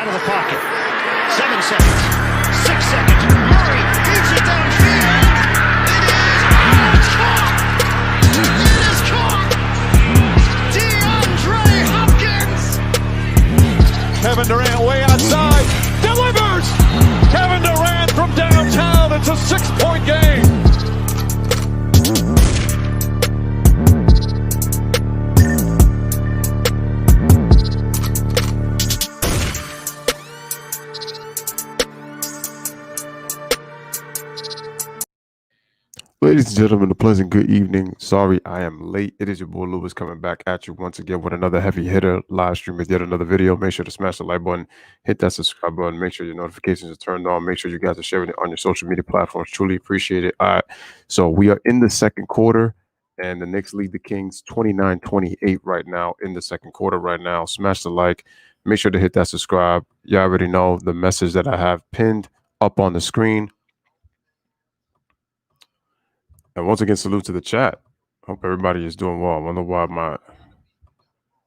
out of the pocket. 7 seconds. 6 seconds. Murray beats it downfield. It is caught. It is caught. DeAndre Hopkins. Kevin Durant way outside. Delivers. Kevin Durant from downtown. It's a 6-point game. Ladies and gentlemen, a pleasant good evening. Sorry I am late. It is your boy Lewis coming back at you once again with another heavy hitter live stream with yet another video. Make sure to smash the like button, hit that subscribe button, make sure your notifications are turned on, make sure you guys are sharing it on your social media platforms. Truly appreciate it. All right, so we are in the second quarter, and the Knicks lead the Kings 29-28 right now in the second quarter right now. Smash the like, make sure to hit that subscribe. You already know the message that I have pinned up on the screen. And once again, salute to the chat. Hope everybody is doing well. I wonder why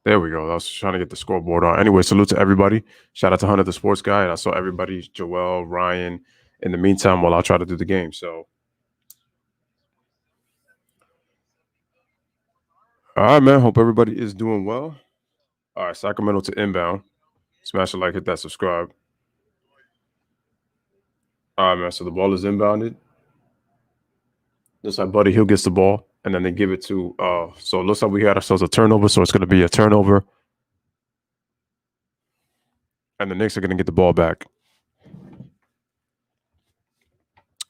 there we go. I was trying to get the scoreboard on. Anyway, salute to everybody. Shout out to Hunter, the sports guy. And I saw everybody, Joel, Ryan, in the meantime while I'll try to do the game. So, all right, man. Hope everybody is doing well. All right, Sacramento to inbound. Smash the like, hit that subscribe. All right, man. So the ball is inbounded. Looks like Buddy Hield gets the ball, and then they give it to so it looks like we had ourselves a turnover, so it's going to be a turnover. And the Knicks are going to get the ball back.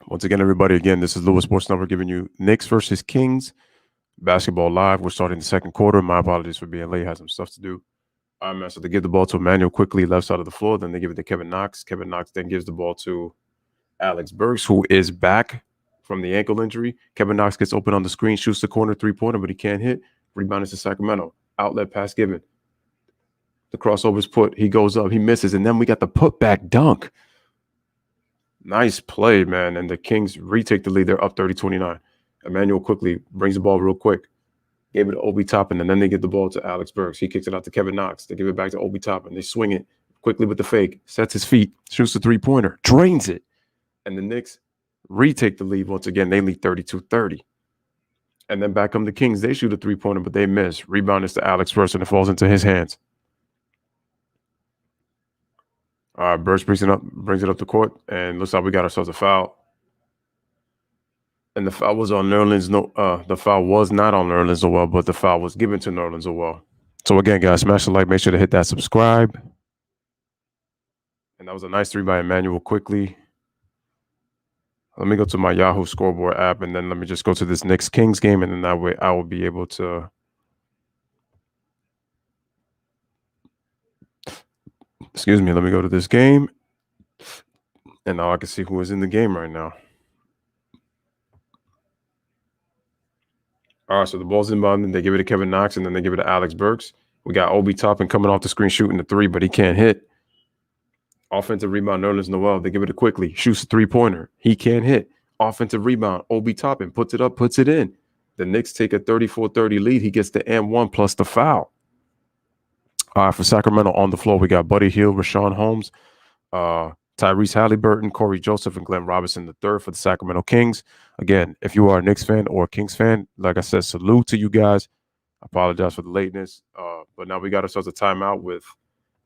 Once again, everybody, this is Lewis Sports Network giving you Knicks versus Kings basketball live. We're starting the second quarter. My apologies for being late. Had some stuff to do. All right, man, so they give the ball to Emmanuel quickly, left side of the floor. Then they give it to Kevin Knox. Kevin Knox then gives the ball to Alex Burks, who is back from the ankle injury. Kevin Knox gets open on the screen, shoots the corner three-pointer, but he can't hit. Rebound is to Sacramento. Outlet pass given. The crossover's put. He goes up. He misses. And then we got the putback dunk. Nice play, man. And the Kings retake the lead. They're up 30-29. Emmanuel quickly brings the ball real quick. Gave it to Obi Toppin, and then they get the ball to Alex Burks. He kicks it out to Kevin Knox. They give it back to Obi Toppin. They swing it quickly with the fake. Sets his feet. Shoots the three-pointer. Drains it. And the Knicks retake the lead once again. They lead 32-30. And then back come the Kings. They shoot a three-pointer, but they miss. Rebound is to Alex Burks, and it falls into his hands. Burks brings it up the court, and looks like we got ourselves a foul. And the foul was on Nerlens. The foul was not on Nerlens Noel, but the foul was given to Nerlens Noel. So again, guys, smash the like. Make sure to hit that subscribe. And that was a nice three by Emmanuel quickly. Let me go to my Yahoo scoreboard app, and then let me just go to this Knicks Kings game, and then that way I will be able to. Excuse me. Let me go to this game, and now I can see who is in the game right now. All right, so the ball's inbound. They give it to Kevin Knox, and then they give it to Alex Burks. We got Obi Toppin coming off the screen shooting the three, but he can't hit. Offensive rebound, Nerlens Noel. They give it to quickly. Shoots a three-pointer. He can't hit. Offensive rebound, Obi Toppin puts it up, puts it in. The Knicks take a 34-30 lead. He gets the and-1 plus the foul. For Sacramento on the floor, we got Buddy Hield, Rashawn Holmes, Tyrese Halliburton, Corey Joseph, and Glenn Robinson III for the Sacramento Kings. Again, if you are a Knicks fan or a Kings fan, like I said, salute to you guys. I apologize for the lateness. But now we got ourselves a timeout with,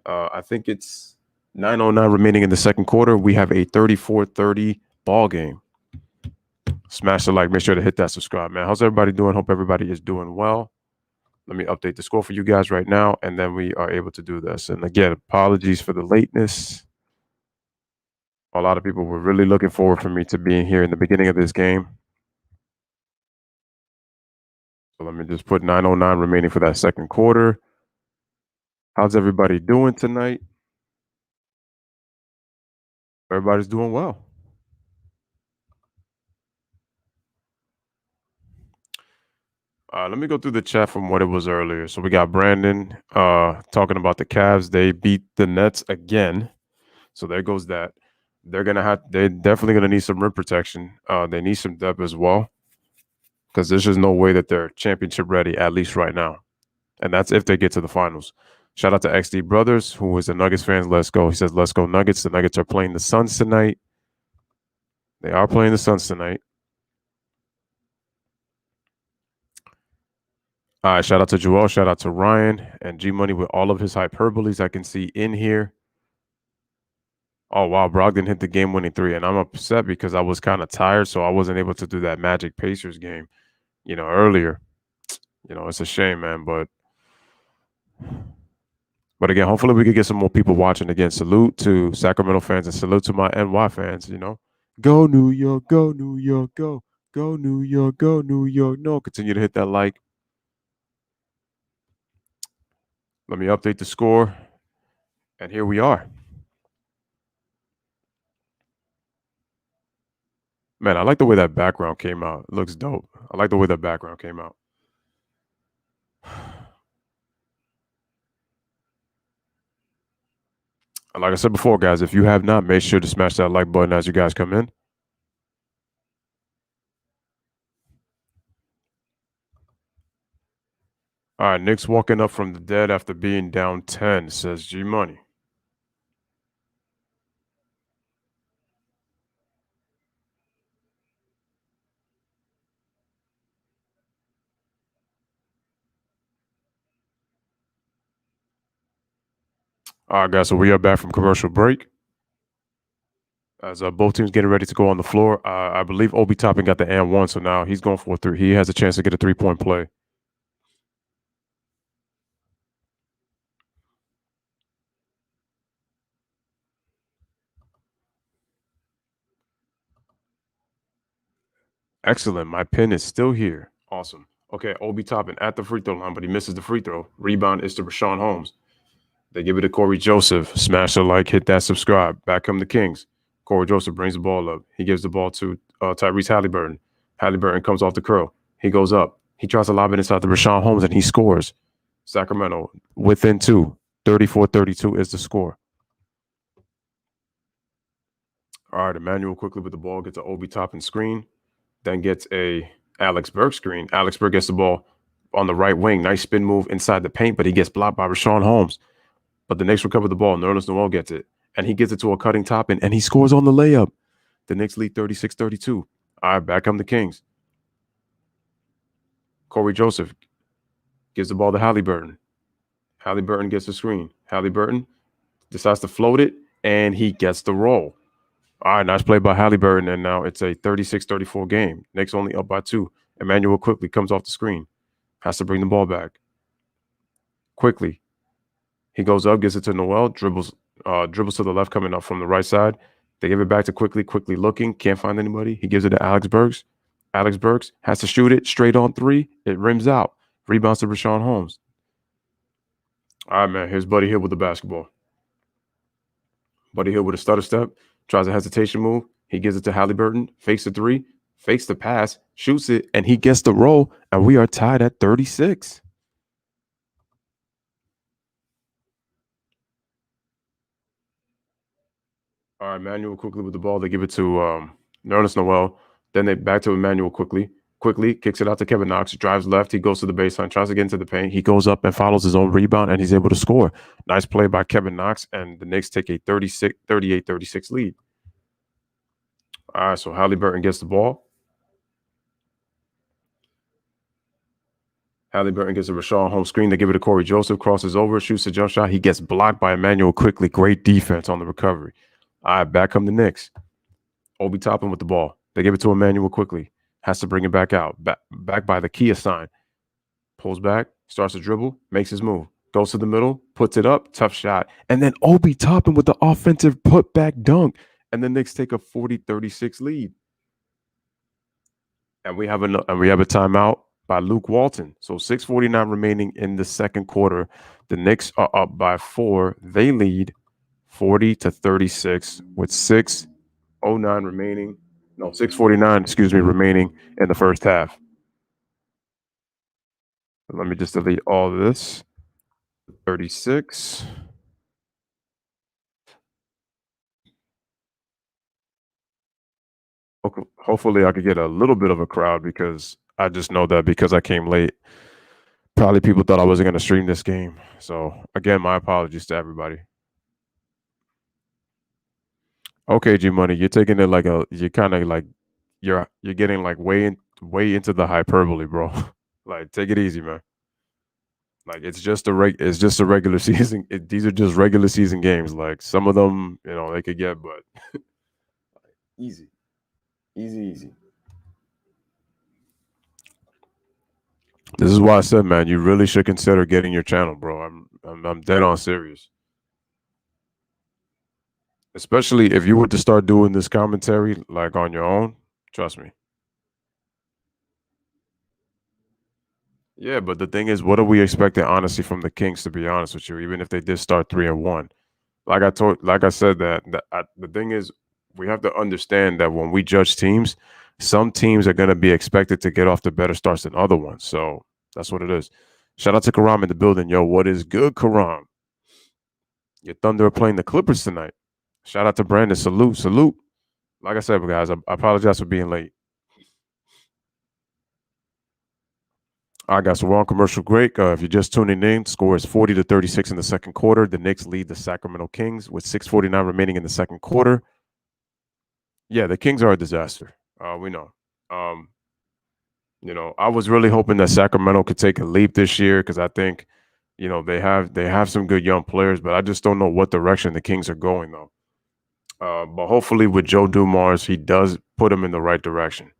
I think it's 9:09 remaining in the second quarter. We have a 34-30 ball game. Smash the like. Make sure to hit that subscribe, man. How's everybody doing? Hope everybody is doing well. Let me update the score for you guys right now, and then we are able to do this. And again, apologies for the lateness. A lot of people were really looking forward for me to being here in the beginning of this game. So let me just put 9:09 remaining for that second quarter. How's everybody doing tonight? Everybody's doing well. Let me go through the chat from what it was earlier. So we got Brandon talking about the Cavs. They beat the Nets again. So there goes that. They're definitely gonna need some rim protection. They need some depth as well, because there's just no way that they're championship ready, at least right now. And that's if they get to the finals. Shout out to XD Brothers, who is a Nuggets fans. Let's go. He says, let's go Nuggets. The Nuggets are playing the Suns tonight. They are playing the Suns tonight. All right, shout out to Joel, shout out to Ryan, and G Money with all of his hyperboles I can see in here. Oh, wow, Brogdon hit the game-winning three, and I'm upset because I was kind of tired, so I wasn't able to do that Magic Pacers game, earlier. It's a shame, man, but again, hopefully we could get some more people watching again. Salute to Sacramento fans and salute to my NY fans, Go New York, go New York, go. Go New York, go New York. No, continue to hit that like. Let me update the score. And here we are. Man, I like the way that background came out. It looks dope. I like the way that background came out. And like I said before, guys, if you have not, make sure to smash that like button as you guys come in. All right, Knicks walking up from the dead after being down 10, says G Money. All right, guys, so we are back from commercial break. As both teams getting ready to go on the floor, I believe Obi Toppin got the and one, so now he's going for a three. He has a chance to get a 3-point play. Excellent. My pin is still here. Awesome. Okay, Obi Toppin at the free throw line, but he misses the free throw. Rebound is to Rashawn Holmes. They give it to Corey Joseph. Smash the like, hit that subscribe. Back come the Kings. Corey Joseph brings the ball up. He gives the ball to Tyrese Halliburton. Halliburton comes off the curl. He goes up. He tries to lob it inside to Rashawn Holmes, and he scores. Sacramento within two. 34-32 is the score. All right, Emmanuel quickly with the ball gets an Obi Toppin screen, then gets a Alex Burke screen. Alex Burke gets the ball on the right wing. Nice spin move inside the paint, but he gets blocked by Rashawn Holmes. But the Knicks recover the ball. Nerlens Noel gets it, and he gets it to a cutting Toppin, and he scores on the layup. The Knicks lead 36-32. All right, back come the Kings. Corey Joseph gives the ball to Halliburton. Halliburton gets the screen. Halliburton decides to float it, and he gets the roll. All right, nice play by Halliburton, and now it's a 36-34 game. Knicks only up by 2. Emmanuel quickly comes off the screen. Has to bring the ball back. Quickly. He goes up, gets it to Noel, dribbles to the left, coming up from the right side. They give it back to quickly looking. Can't find anybody. He gives it to Alex Burks. Alex Burks has to shoot it straight on three. It rims out. Rebounds to Rashawn Holmes. All right, man. Here's Buddy Hill with the basketball. Buddy Hill with a stutter step. Tries a hesitation move. He gives it to Halliburton. Fakes the three. Fakes the pass. Shoots it. And he gets the roll. And we are tied at 36. All right, Emmanuel quickly with the ball. They give it to Nerlens Noel. Then they back to Emmanuel quickly. Quickly kicks it out to Kevin Knox. Drives left. He goes to the baseline. Tries to get into the paint. He goes up and follows his own rebound, and he's able to score. Nice play by Kevin Knox, and the Knicks take a 38-36 lead. All right, so Halliburton gets the ball. Halliburton gets a Rashawn Holmes screen. They give it to Corey Joseph. Crosses over. Shoots a jump shot. He gets blocked by Emmanuel quickly. Great defense on the recovery. All right, back come the Knicks. Obi Toppin with the ball. They give it to Emmanuel quickly. Has to bring it back out. Back by the Kia sign. Pulls back. Starts to dribble. Makes his move. Goes to the middle. Puts it up. Tough shot. And then Obi Toppin with the offensive putback dunk. And the Knicks take a 40-36 lead. And we have a timeout by Luke Walton. So 6:49 remaining in the second quarter. The Knicks are up by 4. They lead 40-36 with 6:09 remaining. No, 6:49, remaining in the first half. Let me just delete all this. 36. Hopefully I could get a little bit of a crowd because I just know that because I came late, Probably people thought I wasn't going to stream this game. So, again, my apologies to everybody. Okay, G Money, you're taking it like you're kind of like you're getting like way into the hyperbole, bro. Like, take it easy, man. Like, it's just a regular season. These are just regular season games. Like, some of them, they could get, but easy, easy. This is why I said, man, you really should consider getting your channel, bro. I'm dead on serious. Especially if you were to start doing this commentary like on your own, trust me. Yeah, but the thing is, what are we expecting honestly from the Kings? To be honest with you, even if they did start 3-1, like I said, the thing is, we have to understand that when we judge teams, some teams are going to be expected to get off to better starts than other ones. So that's what it is. Shout out to Karam in the building, yo. What is good, Karam? Your Thunder are playing the Clippers tonight. Shout out to Brandon. Salute. Like I said, guys, I apologize for being late. All right, guys. So we're on commercial break. If you're just tuning in, score is 40-36 in the second quarter. The Knicks lead the Sacramento Kings with 6:49 remaining in the second quarter. Yeah, the Kings are a disaster. We know. I was really hoping that Sacramento could take a leap this year because I think, they have some good young players, but I just don't know what direction the Kings are going though. But hopefully with Joe Dumars, he does put them in the right direction.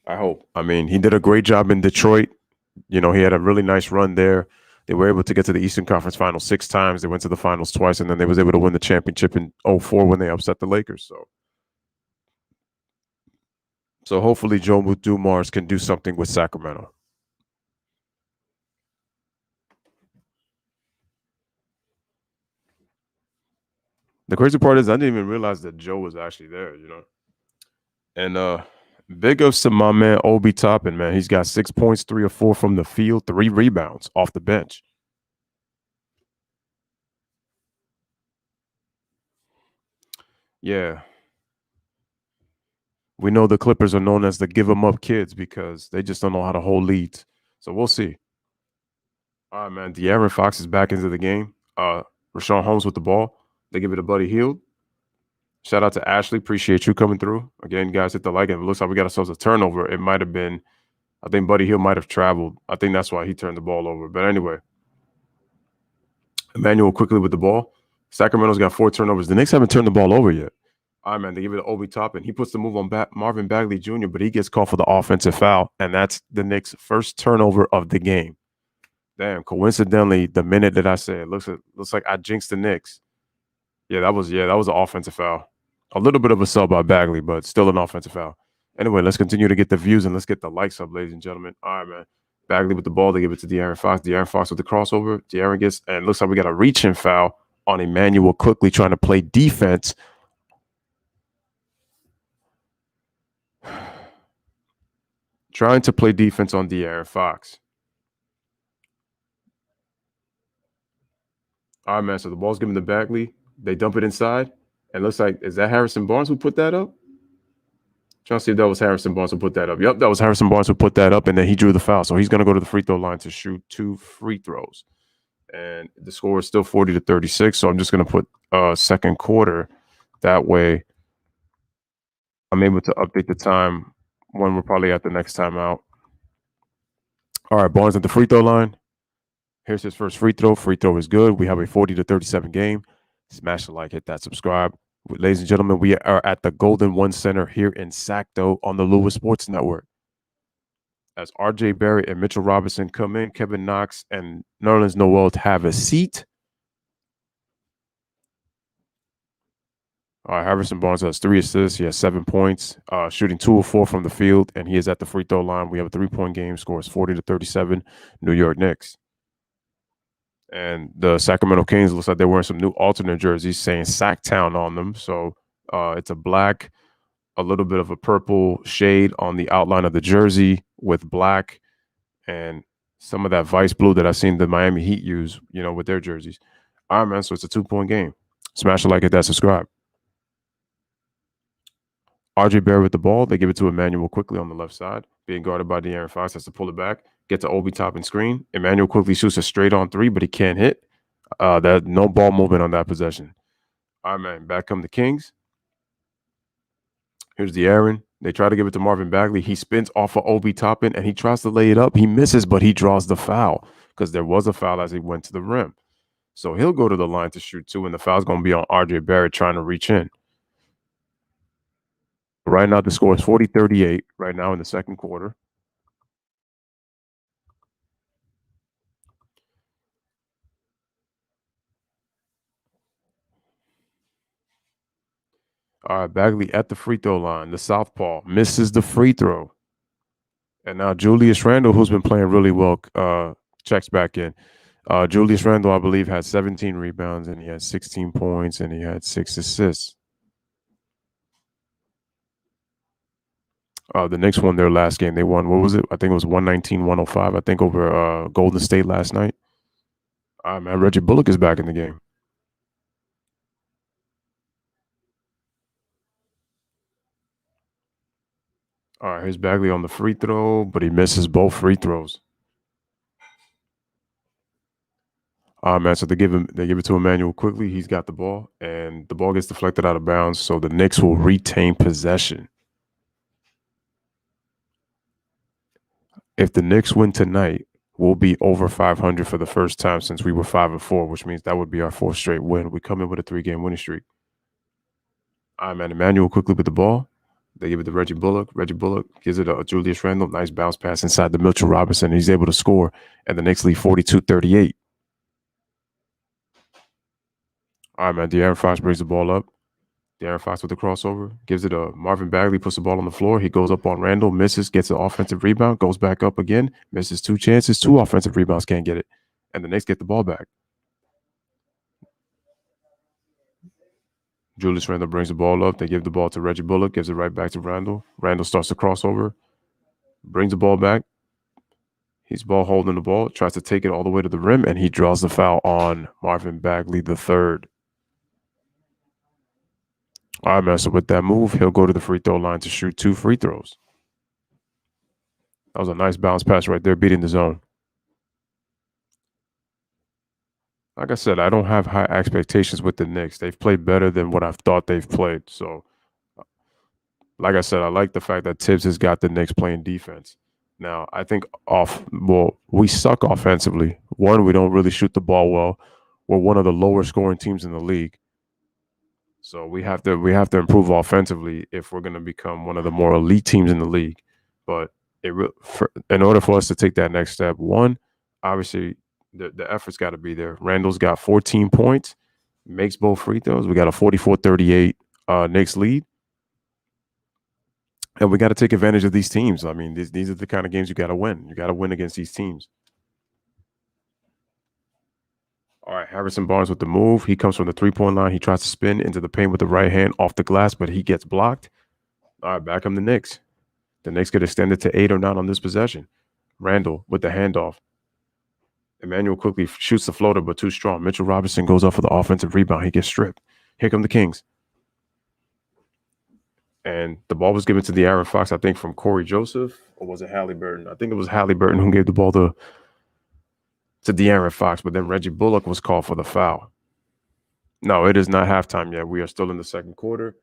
I hope. I mean, he did a great job in Detroit. He had a really nice run there. They were able to get to the Eastern Conference Finals 6 times. They went to the finals twice, and then they was able to win the championship in 2004 when they upset the Lakers. So hopefully Joe Dumars can do something with Sacramento. The crazy part is I didn't even realize that Joe was actually there, And big ups to my man Obi Toppin, man. He's got 6 points, 3 or 4 from the field, 3 rebounds off the bench. Yeah. We know the Clippers are known as the give 'em up kids because they just don't know how to hold leads. So we'll see. All right, man. De'Aaron Fox is back into the game. Rashawn Holmes with the ball. They give it to Buddy Hield. Shout out to Ashley. Appreciate you coming through. Again, guys, hit the like. And it looks like we got ourselves a turnover. It might have been, I think Buddy Hield might have traveled. I think that's why he turned the ball over. But anyway, Emmanuel quickly with the ball. Sacramento's got 4 turnovers. The Knicks haven't turned the ball over yet. All right, man. They give it to Obi Toppin. He puts the move on Marvin Bagley Jr., but he gets called for the offensive foul. And that's the Knicks' first turnover of the game. Damn, coincidentally, the minute that I said, looks like I jinxed the Knicks. Yeah, that was an offensive foul. A little bit of a sub by Bagley, but still an offensive foul. Anyway, let's continue to get the views and let's get the likes up, ladies and gentlemen. All right, man. Bagley with the ball. They give it to De'Aaron Fox. De'Aaron Fox with the crossover. De'Aaron gets, and looks like we got a reach-in foul on Emmanuel quickly trying to play defense. Trying to play defense on De'Aaron Fox. All right, man. So the ball's given to Bagley. They dump it inside. And looks like, is that Harrison Barnes who put that up? Trying to see if that was Harrison Barnes who put that up. Yep, that was Harrison Barnes who put that up, and then he drew the foul. So he's going to go to the free throw line to shoot 2 free throws. And the score is still 40-36. So I'm just going to put second quarter. That way I'm able to update the time when we're probably at the next timeout. All right, Barnes at the free throw line. Here's his first free throw. Free throw is good. We have a 40-37 game. Smash the like, hit that subscribe. Ladies and gentlemen, we are at the Golden One Center here in Sacto on the Lewis Sports Network. As RJ Barrett and Mitchell Robinson come in, Kevin Knox and Nerlens Noel have a seat. Harrison Barnes has 3 assists. He has 7 points, shooting 2 of 4 from the field, and he is at the free throw line. We have a 3-point game. Scores 40-37, New York Knicks. And the Sacramento Kings looks like they're wearing some new alternate jerseys saying Sacktown on them. So it's a black, a little bit of a purple shade on the outline of the jersey with black and some of that vice blue that I've seen the Miami Heat use, with their jerseys. All right, man. So it's a 2-point game. Smash the like, hit that subscribe. RJ Barrett with the ball. They give it to Emmanuel quickly on the left side. being guarded by De'Aaron Fox, has to pull it back, get to Obi Toppin screen. Emmanuel quickly shoots a straight on three, but he can't hit. That no ball movement on that possession. All right, man. Back come the Kings. Here's De'Aaron. They try to give it to Marvin Bagley. He spins off of Obi Toppin, and he tries to lay it up. He misses, but he draws the foul because there was a foul as he went to the rim. So he'll go to the line to shoot two, and the foul's going to be on RJ Barrett trying to reach in. Right now, the score is 40-38 right now in the second quarter. All right, Bagley at the free throw line. The southpaw misses the free throw. And now Julius Randle, who's been playing really well, checks back in. Julius Randle, I believe, had 17 rebounds, and he had 16 points, and he had 6 assists. The Knicks won their last game. They won, what was it? I think it was 119-105, I think, over Golden State last night. All right, man, Reggie Bullock is back in the game. All right, here's Bagley on the free throw, but he misses both free throws. Man, so they give it to Emmanuel quickly. He's got the ball, and the ball gets deflected out of bounds, so the Knicks will retain possession. If the Knicks win tonight, we'll be over 500 for the first time since we were 5-4, which means that would be our 4th straight win. We come in with a 3-game winning streak. All right, man, Emmanuel quickly with the ball. They give it to Reggie Bullock. Reggie Bullock gives it to Julius Randle. Nice bounce pass inside to Mitchell Robinson. He's able to score, and the Knicks lead 42-38. All right, man, De'Aaron Fox brings the ball up. De'Aaron Fox with the crossover, gives it to Marvin Bagley, puts the ball on the floor. He goes up on Randle, misses, gets an offensive rebound, goes back up again, misses 2 chances, 2 offensive rebounds, can't get it. And the Knicks get the ball back. Julius Randle brings the ball up. They give the ball to Reggie Bullock, gives it right back to Randle. Randle starts the crossover, brings the ball back. He's ball holding the ball, tries to take it all the way to the rim, and he draws the foul on Marvin Bagley III. All right, man, so with that move, he'll go to the free throw line to shoot 2 free throws. That was a nice bounce pass right there, beating the zone. Like I said, I don't have high expectations with the Knicks. They've played better than what I've thought they've played. So, like I said, I like the fact that Tibbs has got the Knicks playing defense. Now, I think we suck offensively. One, we don't really shoot the ball well. We're one of the lower scoring teams in the league. So we have to improve offensively if we're going to become one of the more elite teams in the league. But in order for us to take that next step, one, obviously the effort's got to be there. Randall's got 14 points, makes both free throws. We got a 44-38 Knicks lead. And we got to take advantage of these teams. I mean, these are the kind of games you got to win. You got to win against these teams. All right, Harrison Barnes with the move. He comes from the three-point line. He tries to spin into the paint with the right hand off the glass, but he gets blocked. All right, back come the Knicks. The Knicks get extended to 8 or 9 on this possession. Randle with the handoff. Emmanuel quickly shoots the floater, but too strong. Mitchell Robinson goes up for the offensive rebound. He gets stripped. Here come the Kings. And the ball was given to De'Aaron Fox, I think, from Corey Joseph, or was it Halliburton? I think it was Halliburton who gave the ball to De'Aaron Fox, but then Reggie Bullock was called for the foul. No, it is not halftime yet. We are still in the second quarter.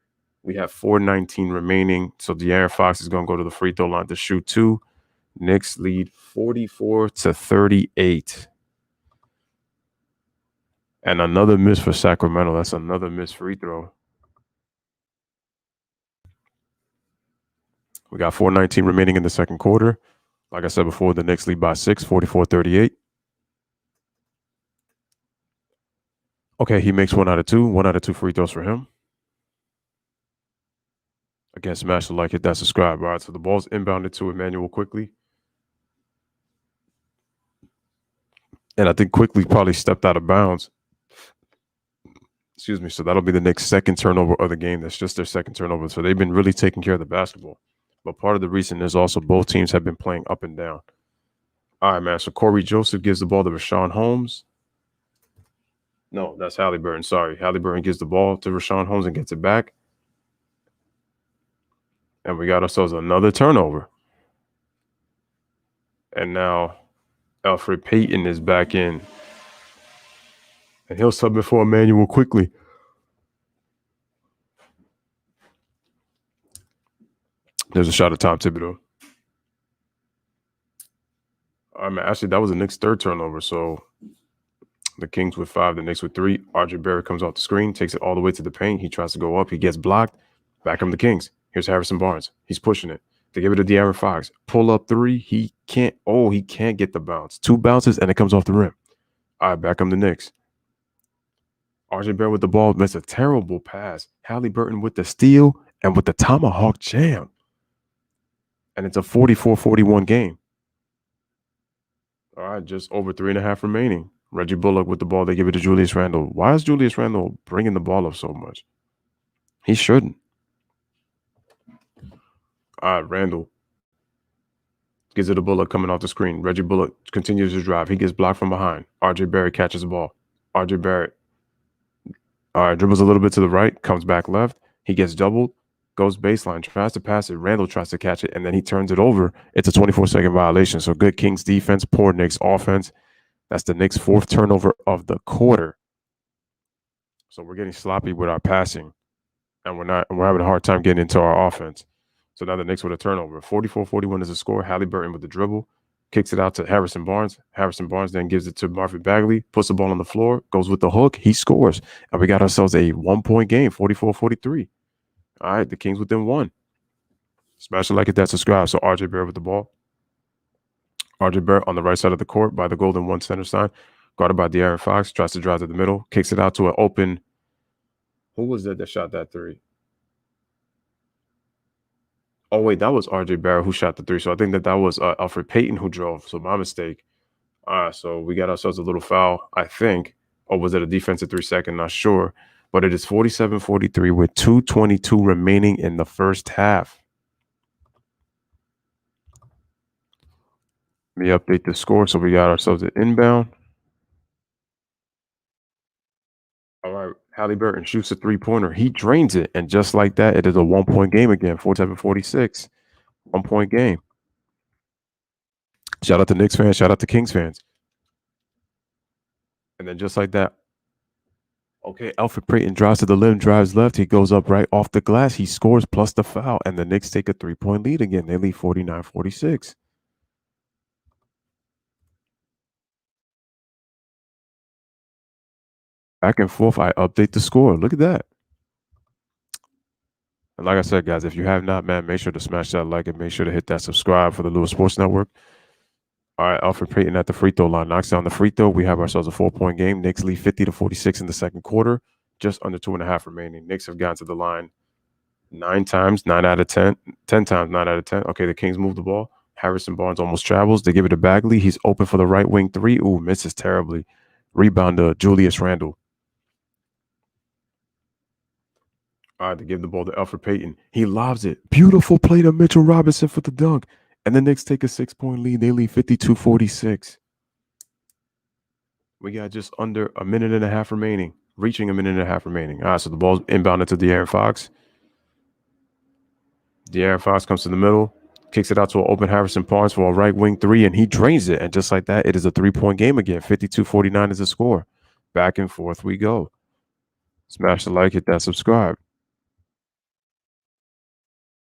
We have 4:19 remaining, so De'Aaron Fox is going to go to the free throw line to shoot 2. Knicks lead 44-38. And another miss for Sacramento. That's another missed free throw. We got 4:19 remaining in the second quarter. Like I said before, the Knicks lead by 6, 44-38. Okay, he makes 1 out of 2. 1 out of 2 free throws for him. Again, smash the like, hit that subscribe. All right, so the ball's inbounded to Emmanuel quickly. And I think quickly probably stepped out of bounds. Excuse me. So that'll be the Knicks' second turnover of the game. That's just their second turnover. So they've been really taking care of the basketball. But part of the reason is also both teams have been playing up and down. All right, man. So Corey Joseph gives the ball to Rashawn Holmes. No, that's Halliburton. Sorry. Halliburton gives the ball to Rashawn Holmes and gets it back. And we got ourselves another turnover. And now Alfred Payton is back in. And he'll sub in for Emmanuel quickly. There's a shot of Tom Thibodeau. Actually, that was the Knicks' third turnover. So the Kings with 5, the Knicks with 3. RJ Barrett comes off the screen, takes it all the way to the paint. He tries to go up. He gets blocked. Back come the Kings. Here's Harrison Barnes. He's pushing it. They give it to De'Aaron Fox. Pull up 3. He can't. Oh, he can't get the bounce. 2 bounces, and it comes off the rim. All right, back come the Knicks. RJ Barrett with the ball missed a terrible pass. Halliburton with the steal and with the tomahawk jam. And it's a 44-41 game. All right, just over 3.5 remaining. Reggie Bullock with the ball. They give it to Julius Randle. Why is Julius Randle bringing the ball up so much? He shouldn't. All right, Randle gives it to Bullock coming off the screen. Reggie Bullock continues his drive. He gets blocked from behind. RJ Barrett catches the ball. RJ Barrett dribbles a little bit to the right, comes back left. He gets doubled, goes baseline, tries to pass it. Randle tries to catch it, and then he turns it over. It's a 24-second violation. So good Kings defense, poor Knicks offense. That's the Knicks' 4th turnover of the quarter. So we're getting sloppy with our passing, and we're having a hard time getting into our offense. So now the Knicks with a turnover. 44-41 is the score. Halliburton with the dribble, kicks it out to Harrison Barnes. Harrison Barnes then gives it to Marvin Bagley, puts the ball on the floor, goes with the hook. He scores. And we got ourselves a 1-point game, 44-43. All right, the Kings within 1. Smash it like it, that, subscribe. So RJ Barrett with the ball. RJ Barrett on the right side of the court by the golden 1 center sign. Guarded by De'Aaron Fox. Tries to drive to the middle. Kicks it out to an open. Who was that shot that 3? Oh, wait, that was RJ Barrett who shot the 3. So I think that was Alfred Payton who drove. So my mistake. So we got ourselves a little foul, I think. Or was it a defensive 3-second? Not sure. But it is 47-43 with 2:22 remaining in the first half. Let me update the score. So we got ourselves an inbound. All right, Halliburton shoots a 3-pointer. He drains it. And just like that, it is a 1-point game again, 47-46. 1-point game. Shout out to Knicks fans. Shout out to Kings fans. And then just like that, okay, Alfred Payton drives to the rim, drives left. He goes up right off the glass. He scores plus the foul. And the Knicks take a 3-point lead again. They lead 49-46. Back and forth, I update the score. Look at that. And like I said, guys, if you have not, man, make sure to smash that like and make sure to hit that subscribe for the Lewis Sports Network. All right, Alfred Payton at the free throw line knocks down the free throw. We have ourselves a 4-point game. Knicks lead 50-46 in the second quarter. Just under 2.5 remaining. Knicks have gotten to the line 9 times, 9 out of 10. 10 times, 9 out of 10. Okay, the Kings move the ball. Harrison Barnes almost travels. They give it to Bagley. He's open for the right wing 3. Ooh, misses terribly. Rebound to Julius Randle. All right, to give the ball to Alfred Payton. He lobs it. Beautiful play to Mitchell Robinson for the dunk. And the Knicks take a 6-point lead. They lead 52-46. We got just under a minute and a half remaining. Reaching a minute and a half remaining. All right, so the ball's inbounded to De'Aaron Fox. De'Aaron Fox comes to the middle. Kicks it out to an open Harrison Barnes for a right wing 3. And he drains it. And just like that, it is a 3-point game again. 52-49 is the score. Back and forth we go. Smash the like, hit that subscribe.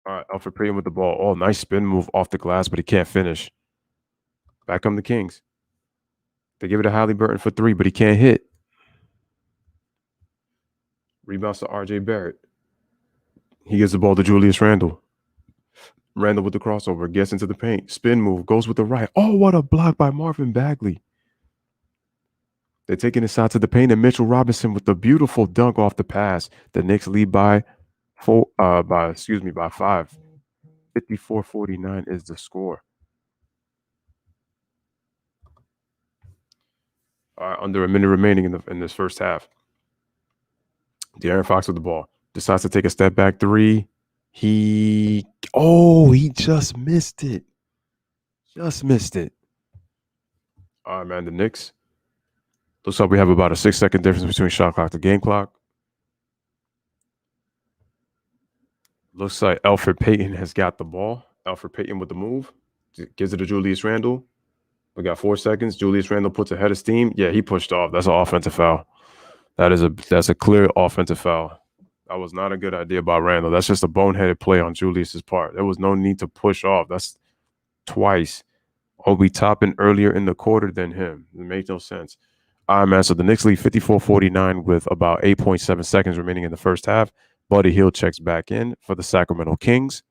All right, Alfred Payton with the ball. Oh, nice spin move off the glass, but he can't finish. Back come the Kings. They give it to Halliburton for 3, but he can't hit. Rebounds to RJ Barrett. He gives the ball to Julius Randle. Randle with the crossover, gets into the paint. Spin move, goes with the right. Oh, what a block by Marvin Bagley. They're taking it side to the paint, and Mitchell Robinson with the beautiful dunk off the pass. The Knicks lead by 5. 54-49 is the score. All right, under a minute remaining in this first half. De'Aaron Fox with the ball. Decides to take a step back 3. He just missed it. Just missed it. All right, man, the Knicks. Looks like we have about a 6-second difference between shot clock to game clock. Looks like Alfred Payton has got the ball. Alfred Payton with the move. Gives it to Julius Randle. We got 4 seconds. Julius Randle puts a head of steam. Yeah, he pushed off. That's an offensive foul. That's a clear offensive foul. That was not a good idea by Randle. That's just a boneheaded play on Julius's part. There was no need to push off. That's twice. Obi Toppin earlier in the quarter than him. It makes no sense. All right, man. So the Knicks lead 54-49 with about 8.7 seconds remaining in the first half. Buddy Hield checks back in for the Sacramento Kings.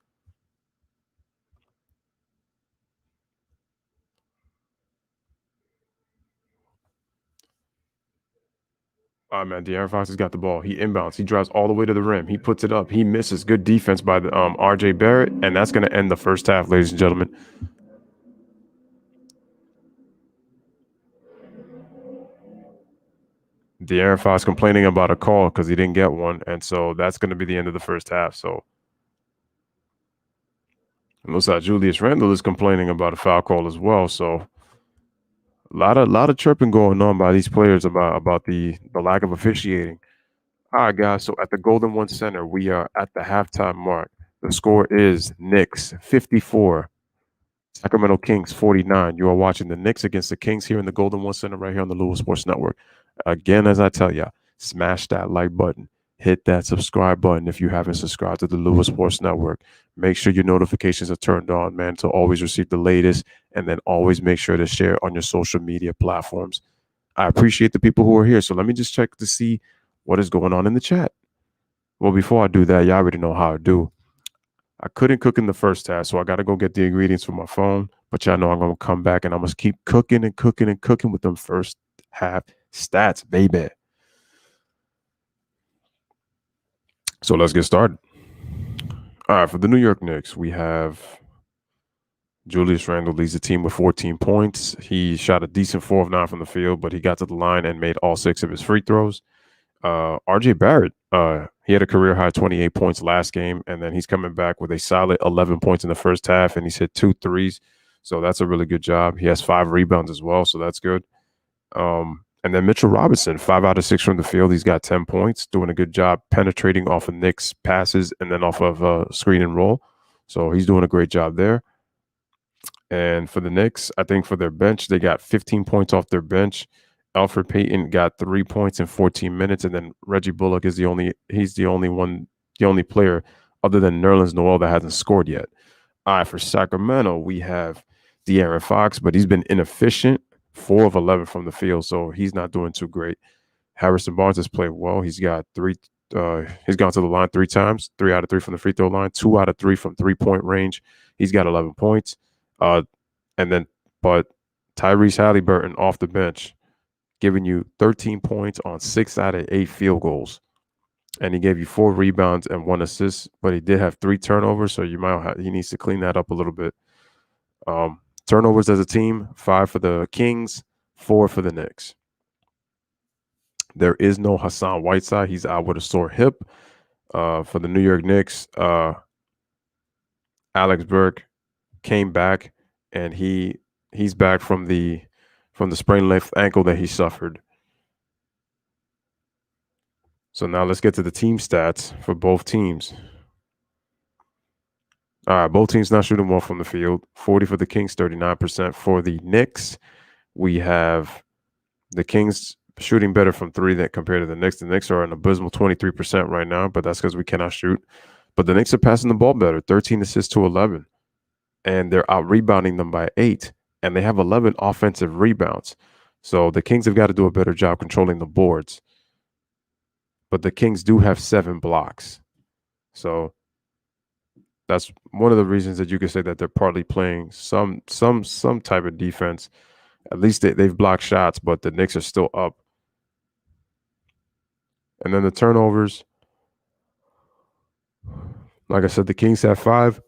All right, man. De'Aaron Fox has got the ball. He inbounds. He drives all the way to the rim. He puts it up. He misses. Good defense by the RJ Barrett, and that's going to end the first half, ladies and gentlemen. De'Aaron Fox complaining about a call because he didn't get one, and so that's going to be the end of the first half. So it looks like Julius Randle is complaining about a foul call as well. So a lot of chirping going on by these players about the lack of officiating. All right, guys. So at the Golden One Center, we are at the halftime mark. The score is Knicks 54, Sacramento Kings 49. You are watching the Knicks against the Kings here in the Golden One Center right here on the Louis Sports Network. Again, as I tell you, smash that like button. Hit that subscribe button if you haven't subscribed to the Louis Sports Network. Make sure your notifications are turned on, man, to always receive the latest. And then always make sure to share on your social media platforms. I appreciate the people who are here. So let me just check to see what is going on in the chat. Well, before I do that, y'all already know how I do. I couldn't cook in the first half, so I got to go get the ingredients from my phone. But y'all know I'm going to come back and I'm going to keep cooking and cooking and cooking with them first half stats, baby. So let's get started. All right, for the New York Knicks, we have Julius Randle leads the team with 14 points. He shot a decent 4 of 9 from the field, but he got to the line and made all 6 of his free throws. RJ Barrett, he had a career high 28 points last game, and then he's coming back with a solid 11 points in the first half, and he's hit 2 threes. So that's a really good job. He has 5 rebounds as well, so that's good. And then Mitchell Robinson, 5 out of 6 from the field. He's got 10 points, doing a good job penetrating off of Knicks passes and then off of screen and roll. So he's doing a great job there. And for the Knicks, I think for their bench, they got 15 points off their bench. Alfred Payton got 3 points in 14 minutes, and then Reggie Bullock is the only player other than Nerlens Noel that hasn't scored yet. All right, for Sacramento, we have De'Aaron Fox, but he's been inefficient. 4 of 11 from the field, so he's not doing too great. Harrison Barnes has played well. He's got 3. He's gone to the line 3 times, 3 out of 3 from the free throw line, 2 out of 3 from 3-point range. He's got 11 points. But Tyrese Halliburton off the bench, giving you 13 points on 6 out of 8 field goals, and he gave you 4 rebounds and 1 assist. But he did have 3 turnovers, so he needs to clean that up a little bit. Turnovers as a team, 5 for the Kings, 4 for the Knicks. There is no Hassan Whiteside. He's out with a sore hip. For the New York Knicks, Alex Burke came back, and he's back from the sprained left ankle that he suffered. So now let's get to the team stats for both teams. All right, both teams not shooting well from the field. 40 for the Kings, 39% for the Knicks. We have the Kings shooting better from 3 than compared to the Knicks. The Knicks are an abysmal 23% right now, but that's because we cannot shoot. But the Knicks are passing the ball better, 13 assists to 11. And they're out-rebounding them by 8. And they have 11 offensive rebounds. So the Kings have got to do a better job controlling the boards. But the Kings do have 7 blocks. So that's one of the reasons that you could say that they're partly playing some type of defense. At least they've blocked shots, but the Knicks are still up. And then the turnovers. Like I said, the Kings have 5.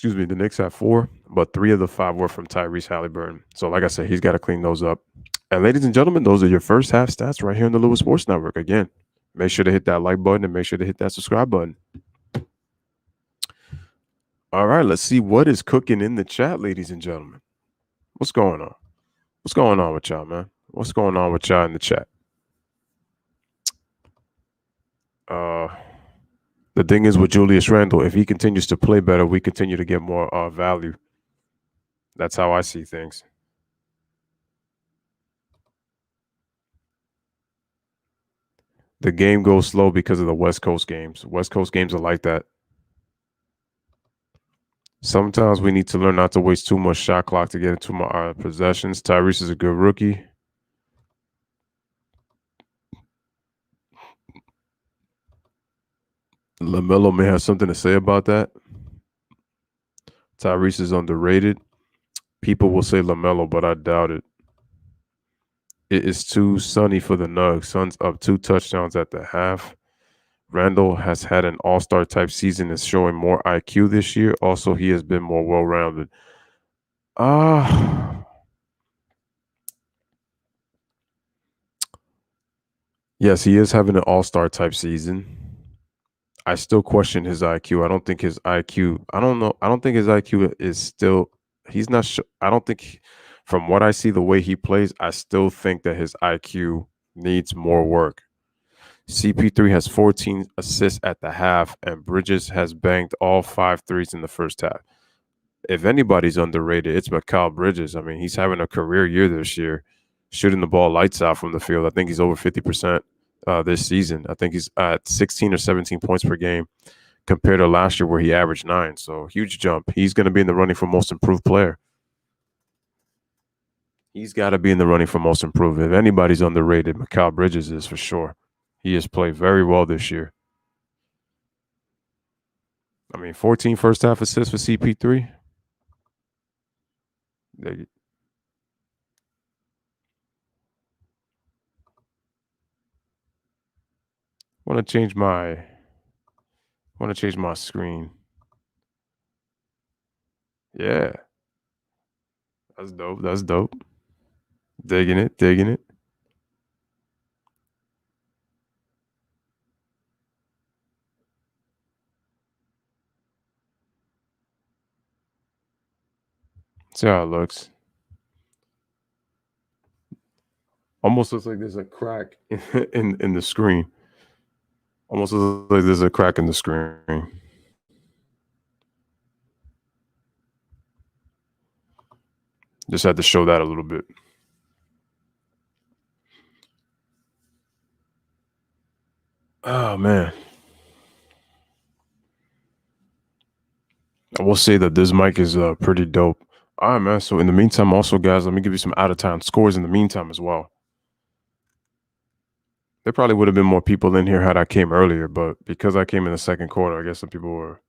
The Knicks have 4, but 3 of the 5 were from Tyrese Halliburton. So like I said, he's got to clean those up. And ladies and gentlemen, those are your first half stats right here on the Louis Sports Network. Again, make sure to hit that like button and make sure to hit that subscribe button. All right, let's see what is cooking in the chat, ladies and gentlemen. What's going on? What's going on with y'all, man? What's going on with y'all in the chat? The thing is with Julius Randle, if he continues to play better, we continue to get more value. That's how I see things. The game goes slow because of the West Coast games. West Coast games are like that. Sometimes we need to learn not to waste too much shot clock to get into our possessions. Tyrese is a good rookie. LaMelo may have something to say about that. Tyrese is underrated. People will say LaMelo, but I doubt it. It is too sunny for the Nugs. Suns up 2 touchdowns at the half. Randall has had an all-star type season, is showing more IQ this year. Also, he has been more well-rounded. Yes, he is having an all-star type season. I still question his IQ. I don't think his IQ, I don't know. I don't think his IQ is still, he's not, I don't think, from what I see, the way he plays, I still think that his IQ needs more work. CP3 has 14 assists at the half, and Bridges has banged all 5 threes in the first half. If anybody's underrated, it's Mikal Bridges. I mean, he's having a career year this year, shooting the ball lights out from the field. I think he's over 50% this season. I think he's at 16 or 17 points per game compared to last year where he averaged 9. So huge jump. He's going to be in the running for most improved player. He's got to be in the running for most improved. If anybody's underrated, Mikal Bridges is for sure. He has played very well this year. I mean, 14 first half assists for CP3. I want to change my screen. Yeah. That's dope. That's dope. Digging it. Digging it. See how it looks. Almost looks like there's a crack in the screen. Almost looks like there's a crack in the screen. Just had to show that a little bit. Oh, man. I will say that this mic is pretty dope. All right, man. So in the meantime, also, guys, let me give you some out-of-town scores in the meantime as well. There probably would have been more people in here had I came earlier, but because I came in the second quarter, I guess some people were.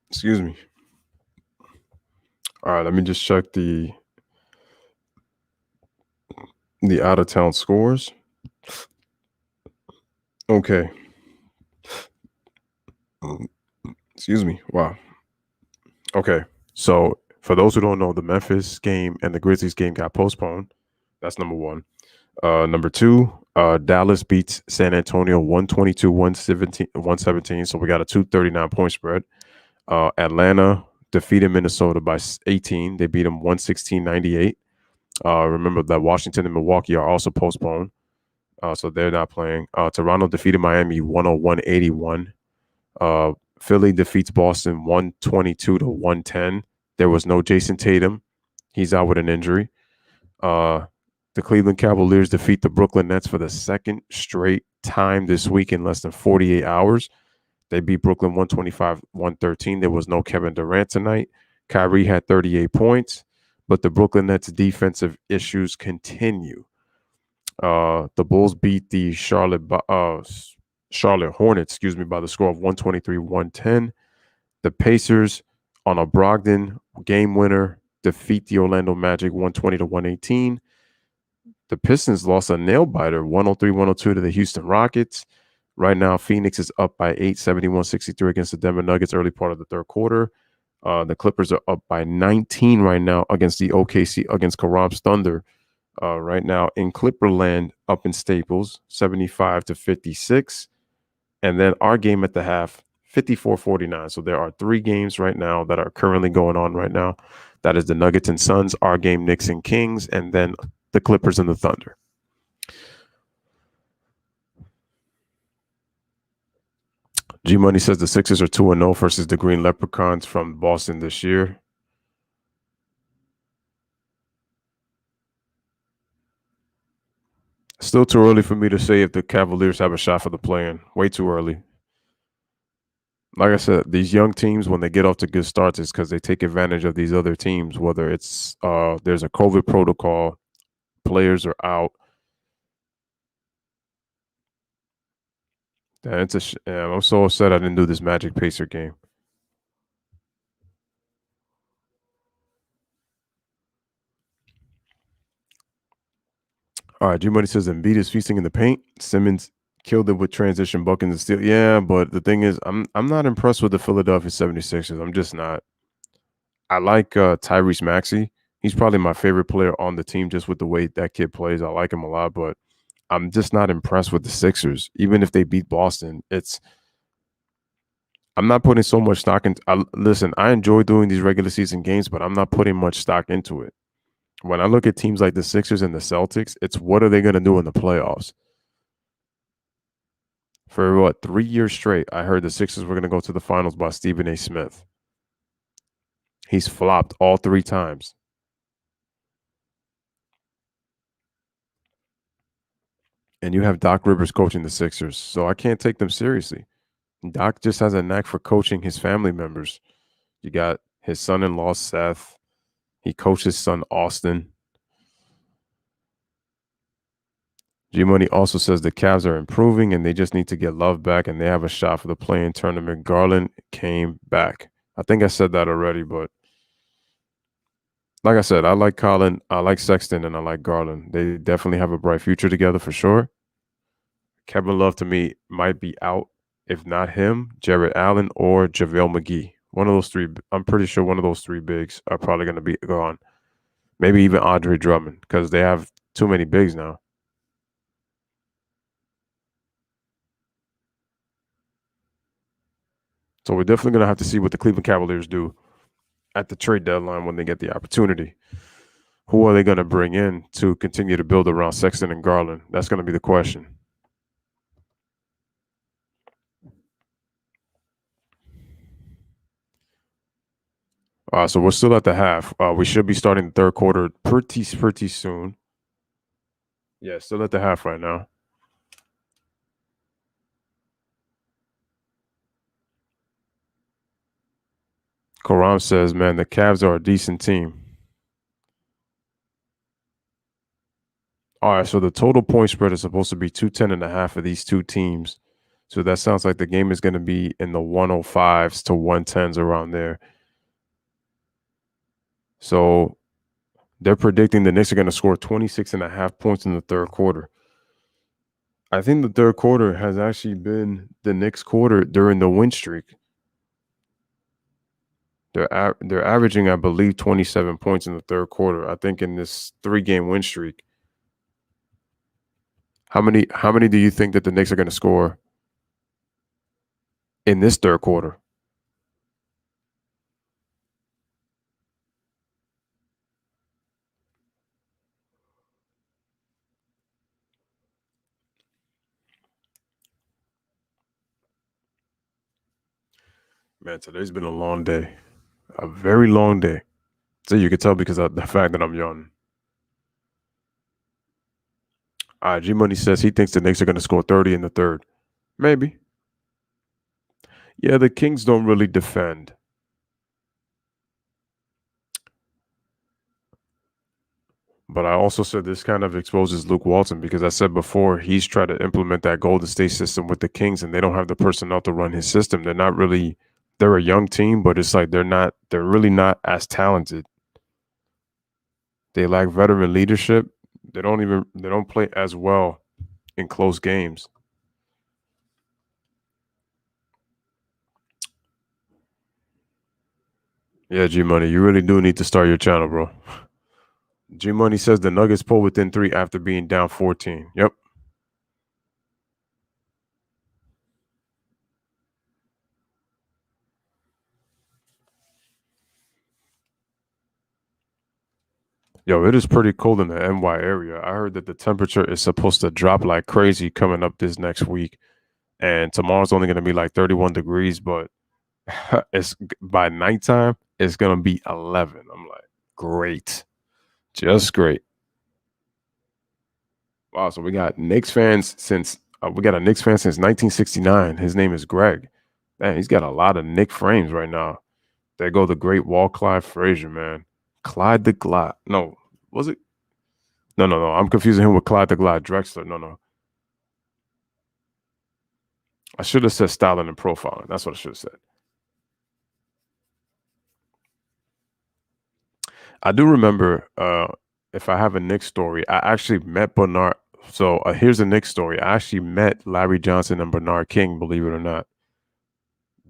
Excuse me. All right, let me just check the out-of-town scores. Okay. Excuse me. Wow. Okay. So for those who don't know, the Memphis game and the Grizzlies game got postponed. That's number one. Number two, Dallas beats San Antonio 122-117. So we got a 239 point spread. Atlanta defeated Minnesota by 18. They beat them 116-98. Remember that Washington and Milwaukee are also postponed. So they're not playing. Toronto defeated Miami 101-81. Philly defeats Boston 122-110. There was no Jason Tatum. He's out with an injury. The Cleveland Cavaliers defeat the Brooklyn Nets for the second straight time this week in less than 48 hours. They beat Brooklyn 125-113. There was no Kevin Durant tonight. Kyrie had 38 points, but the Brooklyn Nets defensive issues continue. The Bulls beat the Charlotte Hornets, by the score of 123-110. The Pacers on a Brogdon game winner defeat the Orlando Magic 120-118. The Pistons lost a nail biter 103-102 to the Houston Rockets. Right now, Phoenix is up by 8, 71-63 against the Denver Nuggets early part of the third quarter. The Clippers are up by 19 right now against the OKC, against Karam's Thunder. Right now in Clipperland up in Staples, 75-56. And then our game at the half, 54-49. So there are 3 games right now that are currently going on right now. That is the Nuggets and Suns, our game, Knicks and Kings, and then the Clippers and the Thunder. G Money says the Sixers are 2-0 versus the Green Leprechauns from Boston this year. Still too early for me to say if the Cavaliers have a shot for the play-in. Way too early. Like I said, these young teams, when they get off to good starts, it's because they take advantage of these other teams, whether it's there's a COVID protocol, players are out. I'm so upset I didn't do this Magic Pacer game. All right, G Money says Embiid is feasting in the paint. Simmons killed it with transition buckets and steal. Yeah, but the thing is, I'm not impressed with the Philadelphia 76ers. I'm just not. I like Tyrese Maxey. He's probably my favorite player on the team just with the way that kid plays. I like him a lot, but I'm just not impressed with the Sixers. Even if they beat Boston, I'm not putting so much stock in. Listen, I enjoy doing these regular season games, but I'm not putting much stock into it. When I look at teams like the Sixers and the Celtics, it's what are they going to do in the playoffs? For 3 years straight, I heard the Sixers were going to go to the finals by Stephen A. Smith. He's flopped all 3 times. And you have Doc Rivers coaching the Sixers, so I can't take them seriously. Doc just has a knack for coaching his family members. You got his son-in-law, Seth. He coached his son, Austin. G-Money also says the Cavs are improving and they just need to get love back and they have a shot for the play-in tournament. Garland came back. I think I said that already, but like I said, I like Colin, I like Sexton, and I like Garland. They definitely have a bright future together for sure. Kevin Love, to me, might be out. If not him, Jared Allen or JaVale McGee. One of those 3, I'm pretty sure one of those 3 bigs are probably going to be gone. Maybe even Andre Drummond because they have too many bigs now. So we're definitely going to have to see what the Cleveland Cavaliers do at the trade deadline when they get the opportunity. Who are they going to bring in to continue to build around Sexton and Garland? That's going to be the question. So we're still at the half. We should be starting the third quarter pretty soon. Yeah, still at the half right now. Karam says, man, the Cavs are a decent team. All right, so the total point spread is supposed to be 210.5 for these 2 teams. So that sounds like the game is going to be in the 105s to 110s around there. So they're predicting the Knicks are going to score 26.5 points in the third quarter. I think the third quarter has actually been the Knicks quarter during the win streak. They're averaging, I believe, 27 points in the third quarter. I think in this 3-game win streak. How many do you think that the Knicks are going to score in this third quarter? Man, today's been a long day. A very long day. So you can tell because of the fact that I'm yawning. G Money says he thinks the Knicks are going to score 30 in the third. Maybe. Yeah, the Kings don't really defend. But I also said this kind of exposes Luke Walton because I said before he's tried to implement that Golden State system with the Kings and they don't have the personnel to run his system. They're a young team, but it's like they're really not as talented. They lack veteran leadership. They don't play as well in close games. Yeah, G Money, you really do need to start your channel, bro. G Money says the Nuggets pull within 3 after being down 14. Yep. Yo, it is pretty cold in the NY area. I heard that the temperature is supposed to drop like crazy coming up this next week. and tomorrow's only going to be like 31 degrees, but it's by nighttime it's going to be 11. I'm like, great, just great. Wow, so we got Knicks fans since we got a Knicks fan since 1969. His name is Greg. Man, he's got a lot of Nick frames right now. There go the great Wall Clyde Frazier, man. Clyde the Glide. No, was it? No. I'm confusing him with Clyde the Glide Drexler. No. I should have said styling and profiling. That's what I should have said. I do remember if I have a Knicks story, I actually met Bernard. So here's a Knicks story. I actually met Larry Johnson and Bernard King, believe it or not.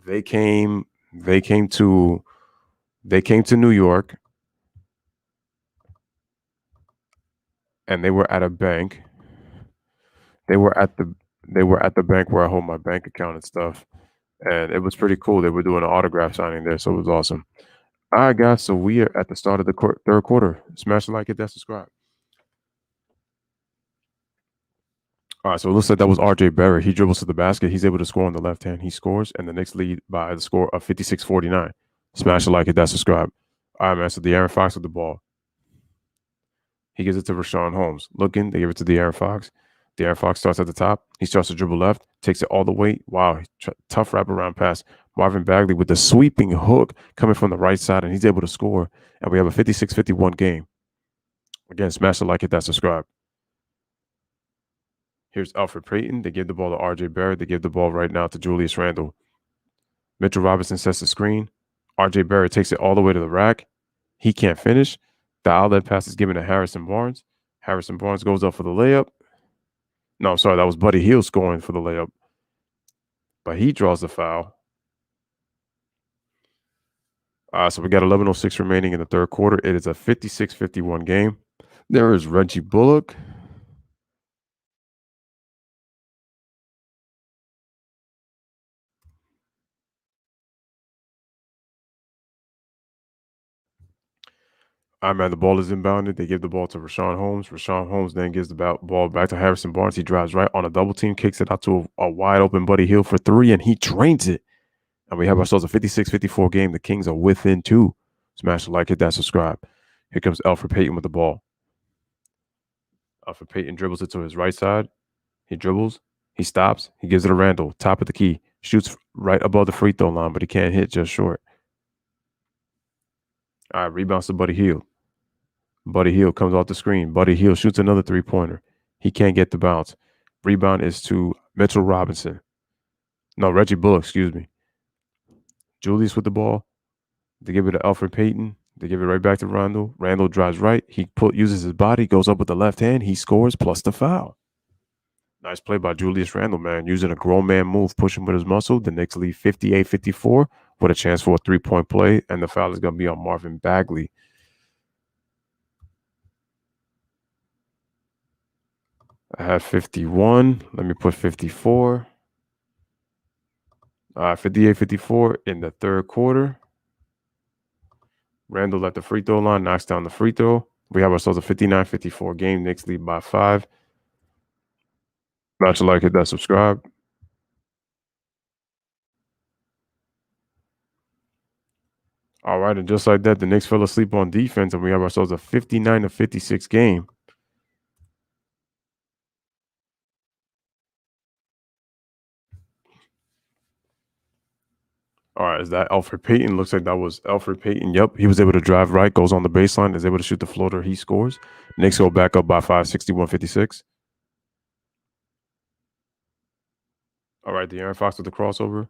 They came they came to they came to New York and they were at a bank. They were at the bank where I hold my bank account and stuff. And it was pretty cool. They were doing an autograph signing there, so it was awesome. All right, guys. So we are at the start of the third quarter. Smash the like, hit that subscribe. All right, so it looks like that was RJ Barrett. He dribbles to the basket. He's able to score on the left hand. He scores, and the Knicks lead by the score of 56-49. Smash the like, hit that subscribe. All right, man. So De'Aaron Fox with the ball. He gives it to Rashawn Holmes. Looking, they give it to De'Aaron Fox. De'Aaron Fox starts at the top. He starts to dribble left, takes it all the way. Wow, tough wraparound pass. Marvin Bagley with the sweeping hook coming from the right side, and he's able to score. And we have a 56-51 game. Again, smash the like, hit that subscribe. Here's Alfred Payton. They give the ball to RJ Barrett. They give the ball right now to Julius Randle. Mitchell Robinson sets the screen. RJ Barrett takes it all the way to the rack. He can't finish. The outlet pass is given to Harrison Barnes. Harrison Barnes goes up for the layup. No, I'm sorry. That was Buddy Hield scoring for the layup. But he draws the foul. So we got 11:06 remaining in the third quarter. It is a 56-51 game. There is Reggie Bullock. Man, the ball is inbounded. They give the ball to Rashawn Holmes. Rashawn Holmes then gives the ball back to Harrison Barnes. He drives right on a double team, kicks it out to a wide open Buddy Hield for three, and he drains it. And we have ourselves a 56-54 game. The Kings are within two. Smash the like, hit that subscribe. Here comes Alfred Payton with the ball. Alfred Payton dribbles it to his right side. He dribbles. He stops. He gives it to Randle. Top of the key. Shoots right above the free throw line, but he can't hit, just short. All right, rebounds to Buddy Hield. Buddy Hield comes off the screen. Buddy Hield shoots another three-pointer. He can't get the bounce. Rebound is to Mitchell Robinson. No, Reggie Bullock, excuse me. Julius with the ball. They give it to Alfred Payton. They give it right back to Randle. Randle drives right. He uses his body, goes up with the left hand. He scores plus the foul. Nice play by Julius Randle, man. Using a grown man move, pushing with his muscle. The Knicks lead 58-54 with a chance for a three-point play, and the foul is going to be on Marvin Bagley. I had 51. Let me put 54. 58-54 in the third quarter. Randle at the free throw line, knocks down the free throw. We have ourselves a 59-54 game. Knicks lead by 5. Smash the like, hit that subscribe. All right, and just like that, the Knicks fell asleep on defense, and we have ourselves a 59-56 game. All right, is that Alfred Payton? Looks like that was Alfred Payton. Yep, he was able to drive right, goes on the baseline, is able to shoot the floater. He scores. Knicks go back up by 5, 61-56. All right, De'Aaron Fox with the crossover.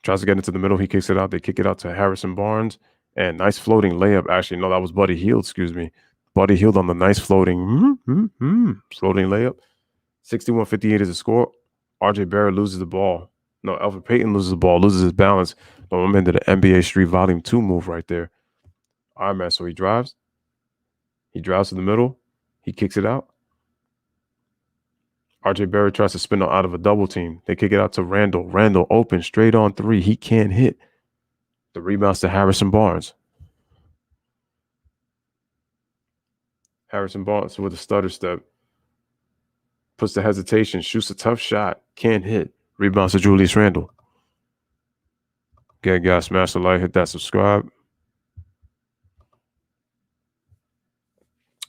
Tries to get into the middle. He kicks it out. They kick it out to Harrison Barnes. And nice floating layup. Actually, no, that was Buddy Hield, excuse me. Buddy Hield on the nice floating floating layup. 61-58 is the score. RJ Barrett loses the ball. No, Alfred Payton loses the ball, loses his balance. No, I'm into the NBA Street Volume 2 move right there. All right, man. So he drives. He drives to the middle. He kicks it out. RJ Barrett tries to spin out of a double team. They kick it out to Randle. Randle open, straight on three. He can't hit. The rebounds to Harrison Barnes. Harrison Barnes with a stutter step. Puts the hesitation, shoots a tough shot, can't hit. Rebounds to Julius Randle. Again, guys, smash the like, hit that subscribe.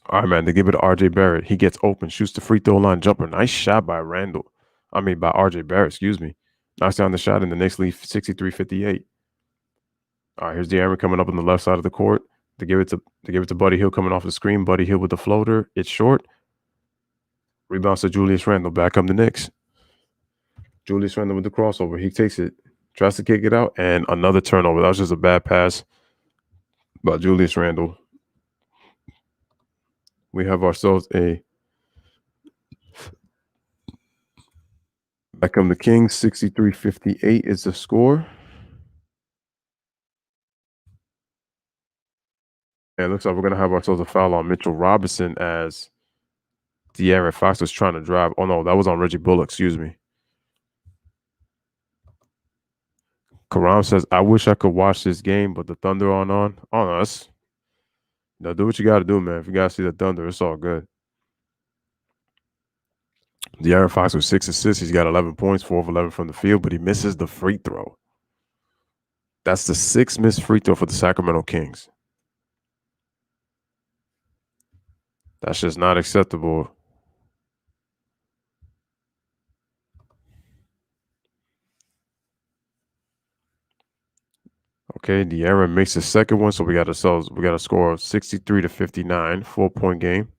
All right, man. They give it to RJ Barrett. He gets open, shoots the free throw line jumper. Nice shot by Randall. By RJ Barrett, excuse me. Knocks down the shot, and the Knicks lead 63-58. All right, here's De'Aaron coming up on the left side of the court. They give it to Buddy Hield coming off the screen. Buddy Hield with the floater. It's short. Rebounds to Julius Randle. Back come the Knicks. Julius Randle with the crossover. He takes it, tries to kick it out, and another turnover. That was just a bad pass by Julius Randle. We have ourselves a back come the Kings. 63-58 is the score. And it looks like we're going to have ourselves a foul on Mitchell Robinson as De'Aaron Fox was trying to drive. Oh, no, that was on Reggie Bullock. Excuse me. Karam says, I wish I could watch this game, but the Thunder on us. Now, do what you got to do, man. If you got to see the Thunder, it's all good. De'Aaron Fox with 6 assists. He's got 11 points, 4 of 11 from the field, but he misses the free throw. That's the 6th missed free throw for the Sacramento Kings. That's just not acceptable. Okay, De'Aaron makes the second one, so we got a score of 63-59, 4-point game.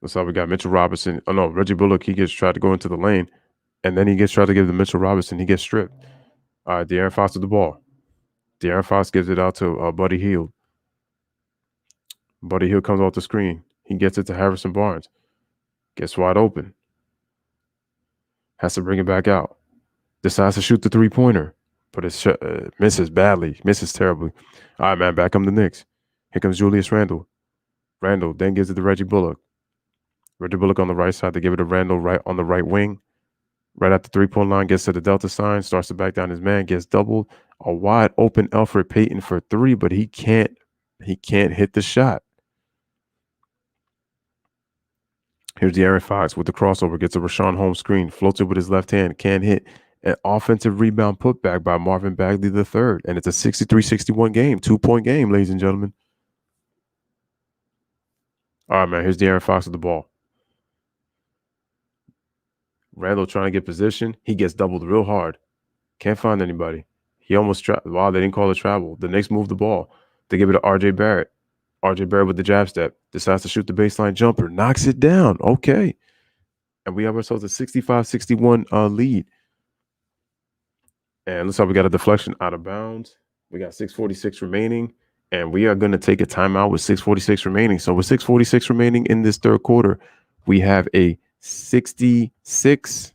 That's how we got Mitchell Robinson. Oh no, Reggie Bullock. He gets tried to go into the lane, and then he gets tried to give to Mitchell Robinson. He gets stripped. All right, De'Aaron Fox with the ball. De'Aaron Fox gives it out to Buddy Hield. Buddy Hield comes off the screen. He gets it to Harrison Barnes. Gets wide open. Has to bring it back out. Decides to shoot the three-pointer, but it misses badly. Misses terribly. All right, man, back come the Knicks. Here comes Julius Randle. Randle then gives it to Reggie Bullock. Reggie Bullock on the right side. They give it to Randle right on the right wing. Right at the three-point line, gets to the Delta sign, starts to back down his man, gets doubled. A wide open Elfrid Payton for 3, but he can't hit the shot. Here's De'Aaron Fox with the crossover, gets a Rashawn Holmes screen, floats it with his left hand, can't hit. An offensive rebound putback by Marvin Bagley III, and it's a 63-61 game, 2-point game, ladies and gentlemen. All right, man, here's De'Aaron Fox with the ball. Randle trying to get position. He gets doubled real hard. Can't find anybody. He almost wow, they didn't call it travel. The Knicks move the ball. They give it to RJ Barrett. RJ Barrett with the jab step. Decides to shoot the baseline jumper. Knocks it down. Okay. And we have ourselves a 65-61 lead. And looks like we got a deflection out of bounds. We got 6:46 remaining. And we are going to take a timeout with 6:46 remaining. So with 6:46 remaining in this third quarter, we have a 66.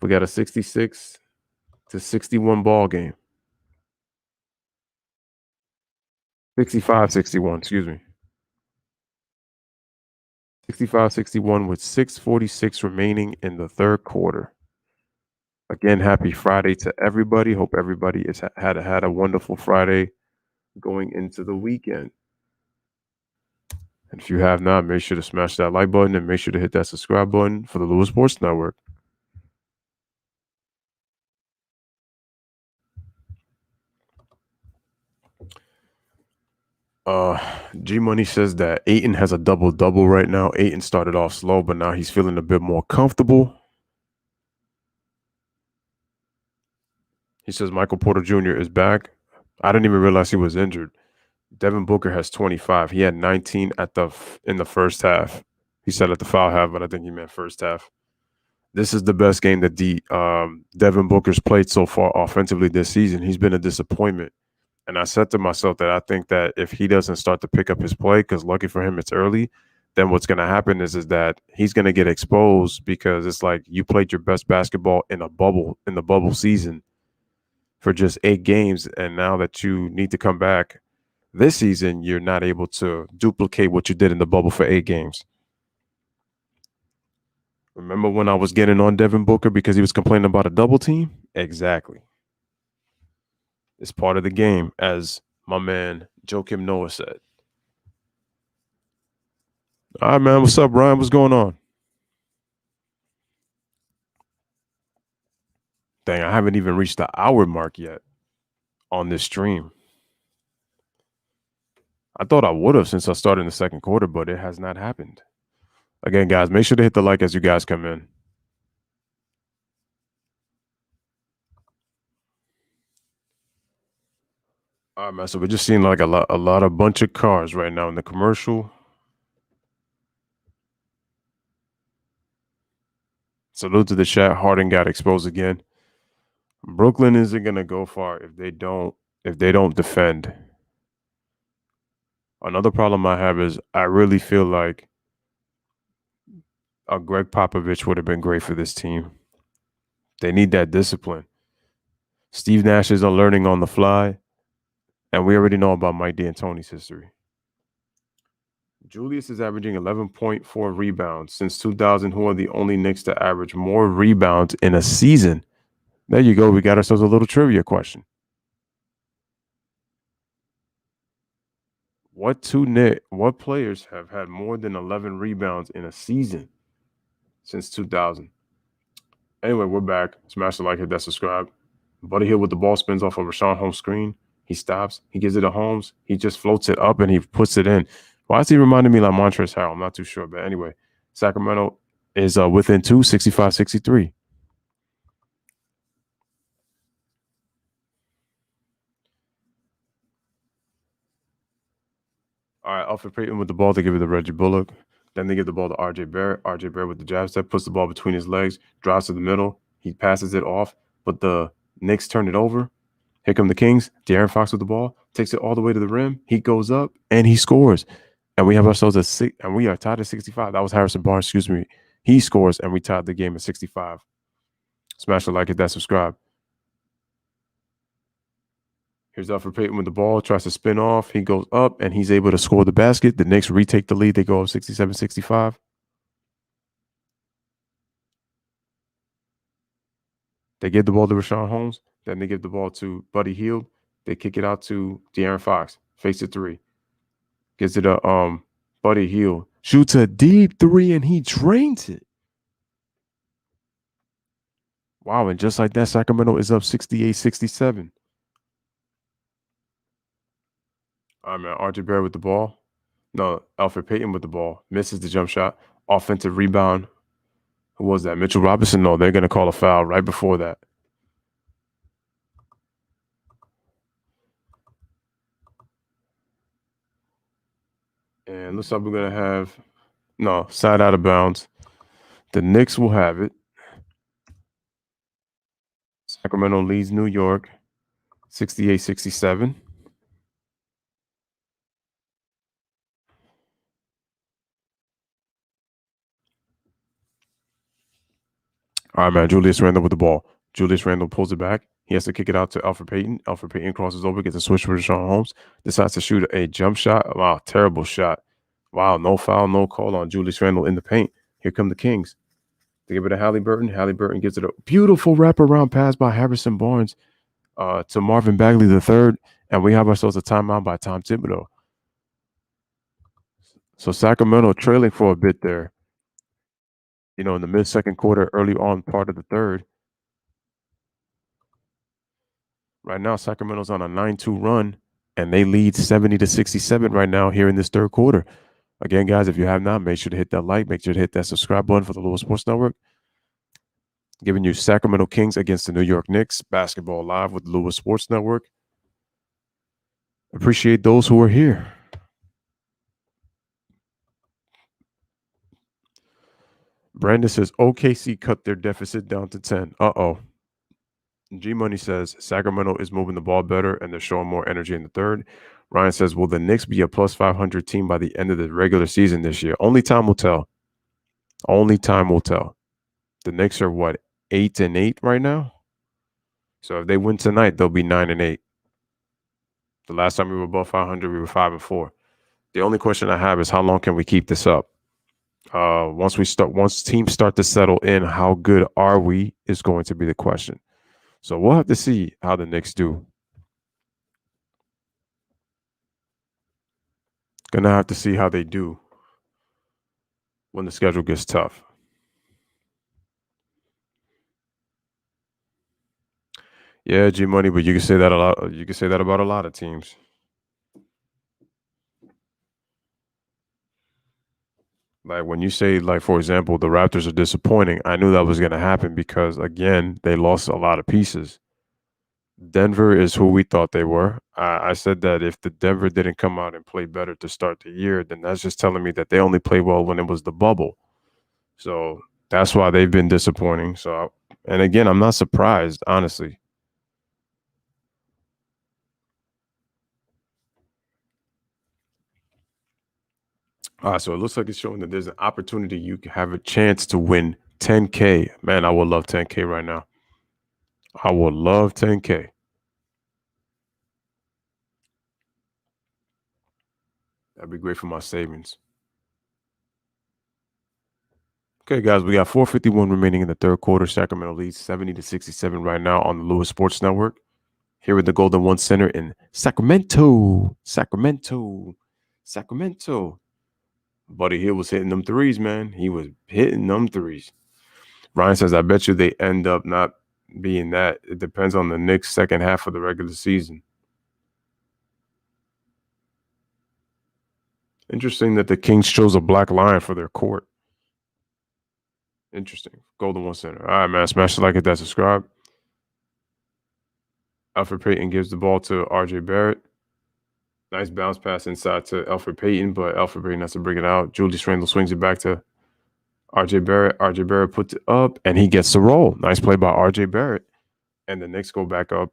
We got a 66-61 ball game. 65-61, excuse me. 65-61 with 6:46 remaining in the third quarter. Again, happy Friday to everybody. Hope everybody has had a wonderful Friday going into the weekend. And if you have not, make sure to smash that like button and make sure to hit that subscribe button for the Louis Sports Network. G Money says that Ayton has a double-double right now. Ayton started off slow, but now he's feeling a bit more comfortable. He says Michael Porter Jr. is back. I didn't even realize he was injured. Devin Booker has 25. He had 19 in the first half. He said at the foul half, but I think he meant first half. This is the best game that Devin Booker's played so far offensively this season. He's been a disappointment. And I said to myself that I think that if he doesn't start to pick up his play, because lucky for him it's early, then what's going to happen is that he's going to get exposed, because it's like you played your best basketball in the bubble season for just 8 games, and now that you need to come back this season, you're not able to duplicate what you did in the bubble for 8 games. Remember when I was getting on Devin Booker because he was complaining about a double team? Exactly. It's part of the game, as my man Joakim Noah said. All right, man. What's up, Ryan? What's going on? Dang, I haven't even reached the hour mark yet on this stream. I thought I would have since I started in the second quarter, but it has not happened. Again, guys, make sure to hit the like as you guys come in. All right, man. So we're just seeing like a lot of bunch of cars right now in the commercial. Salute to the chat. Harden got exposed again. Brooklyn isn't gonna go far if they don't defend. Another problem I have is I really feel like a Greg Popovich would have been great for this team. They need that discipline. Steve Nash is learning on the fly, and we already know about Mike D'Antoni's history. Julius is averaging 11.4 rebounds since 2000. Who are the only Knicks to average more rebounds in a season? There you go. We got ourselves a little trivia question. What players have had more than 11 rebounds in a season since 2000? Anyway, we're back. Smash the like, hit that subscribe. Buddy Hield with the ball spins off of Rashawn Holmes' screen. He stops. He gives it to Holmes. He just floats it up and he puts it in. Why is he reminding me like Montrezl Harrell? I'm not too sure. But anyway, Sacramento is within 2, 65-63. All right, Alfred Payton with the ball. They give it to Reggie Bullock. Then they give the ball to RJ Barrett. RJ Barrett with the jab step, puts the ball between his legs, drives to the middle. He passes it off, but the Knicks turn it over. Here come the Kings. De'Aaron Fox with the ball, takes it all the way to the rim. He goes up and he scores. And we have ourselves at 6, and we are tied at 65. That was Harrison Barnes, excuse me. He scores, and we tied the game at 65. Smash the like, hit that subscribe. Here's Alfred Payton with the ball, tries to spin off. He goes up, and he's able to score the basket. The Knicks retake the lead. They go up 67-65. They give the ball to Rashawn Holmes. Then they give the ball to Buddy Hield. They kick it out to De'Aaron Fox. Fakes a 3. Gives it to Buddy Hield. Shoots a deep 3, and he drains it. Wow, and just like that, Sacramento is up 68-67. All right, man. RJ Barrett with the ball. No, Alfred Payton with the ball. Misses the jump shot. Offensive rebound. Who was that? Mitchell Robinson? No, they're going to call a foul right before that. And looks like we're going to have, no, side out of bounds. The Knicks will have it. Sacramento leads New York 68-67. All right, man. Julius Randle with the ball. Julius Randle pulls it back. He has to kick it out to Alfred Payton. Alfred Payton crosses over, gets a switch for Rashawn Holmes. Decides to shoot a jump shot. Wow, terrible shot. Wow, no foul, no call on Julius Randle in the paint. Here come the Kings. They give it to Halliburton. Halliburton gives it a beautiful wraparound pass by Harrison Barnes to Marvin Bagley III. And we have ourselves a timeout by Tom Thibodeau. So Sacramento trailing for a bit there. You know, in the mid-second quarter, early on part of the third. Right now, Sacramento's on a 9-2 run, and they lead 70-67 right now here in this third quarter. Again, guys, if you have not, make sure to hit that like. Make sure to hit that subscribe button for the Louisville Sports Network. Giving you Sacramento Kings against the New York Knicks. Basketball live with the Louisville Sports Network. Appreciate those who are here. Brandon says, OKC cut their deficit down to 10. Uh-oh. G-Money says, Sacramento is moving the ball better and they're showing more energy in the third. Ryan says, will the Knicks be a plus 500 team by the end of the regular season this year? Only time will tell. Only time will tell. The Knicks are, what, 8-8 right now? So if they win tonight, they'll be 9-8. The last time we were above 500, we were 5-4. The only question I have is how long can we keep this up? Once teams start to settle in, how good are we is going to be the question. So we'll have to see how the Knicks do. Gonna have to see how they do when the schedule gets tough. Yeah, G Money, but you can say that a lot. You can say that about a lot of teams. Like when you say, like for example, the Raptors are disappointing, I knew that was going to happen because again, they lost a lot of pieces. Denver is who we thought they were. I said that if the Denver didn't come out and play better to start the year, then that's just telling me that they only played well when it was the bubble. So that's why they've been disappointing. So, and again, I'm not surprised, honestly. So it looks like it's showing that there's an opportunity you can have a chance to win 10K. Man, I would love 10K right now. I would love 10K. That'd be great for my savings. Okay, guys, we got 4:51 remaining in the third quarter. Sacramento leads 70-67 right now on the Lewis Sports Network. Here at the Golden One Center in Sacramento. Buddy Hill was hitting them threes, man. He was hitting them threes. Ryan says, I bet you they end up not being that. It depends on the Knicks' second half of the regular season. Interesting that the Kings chose a black lion for their court. Interesting. Golden One Center. All right, man. Smash the like, hit that subscribe. Alfred Payton gives the ball to RJ Barrett. Nice bounce pass inside to Alfred Payton, but Alfred Payton has to bring it out. Julius Randle swings it back to RJ Barrett. RJ Barrett puts it up, and he gets the roll. Nice play by RJ Barrett. And the Knicks go back up.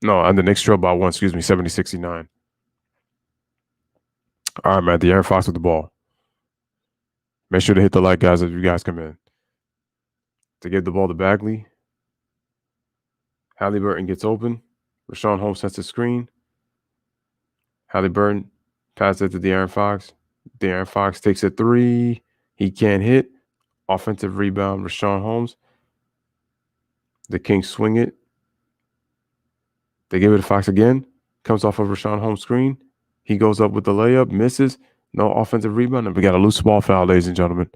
No, and the Knicks trail by one, 70-69. All right, man. De'Aaron Fox with the ball. Make sure to hit the like, guys, as you guys come in. To give the ball to Bagley. Halliburton gets open. Rashawn Holmes sets the screen. Halliburton passes it to De'Aaron Fox. De'Aaron Fox takes a three. He can't hit. Offensive rebound, Rashawn Holmes. The Kings swing it. They give it to Fox again. Comes off of Rashawn Holmes' screen. He goes up with the layup, misses. No offensive rebound, and we got a loose ball foul, ladies and gentlemen.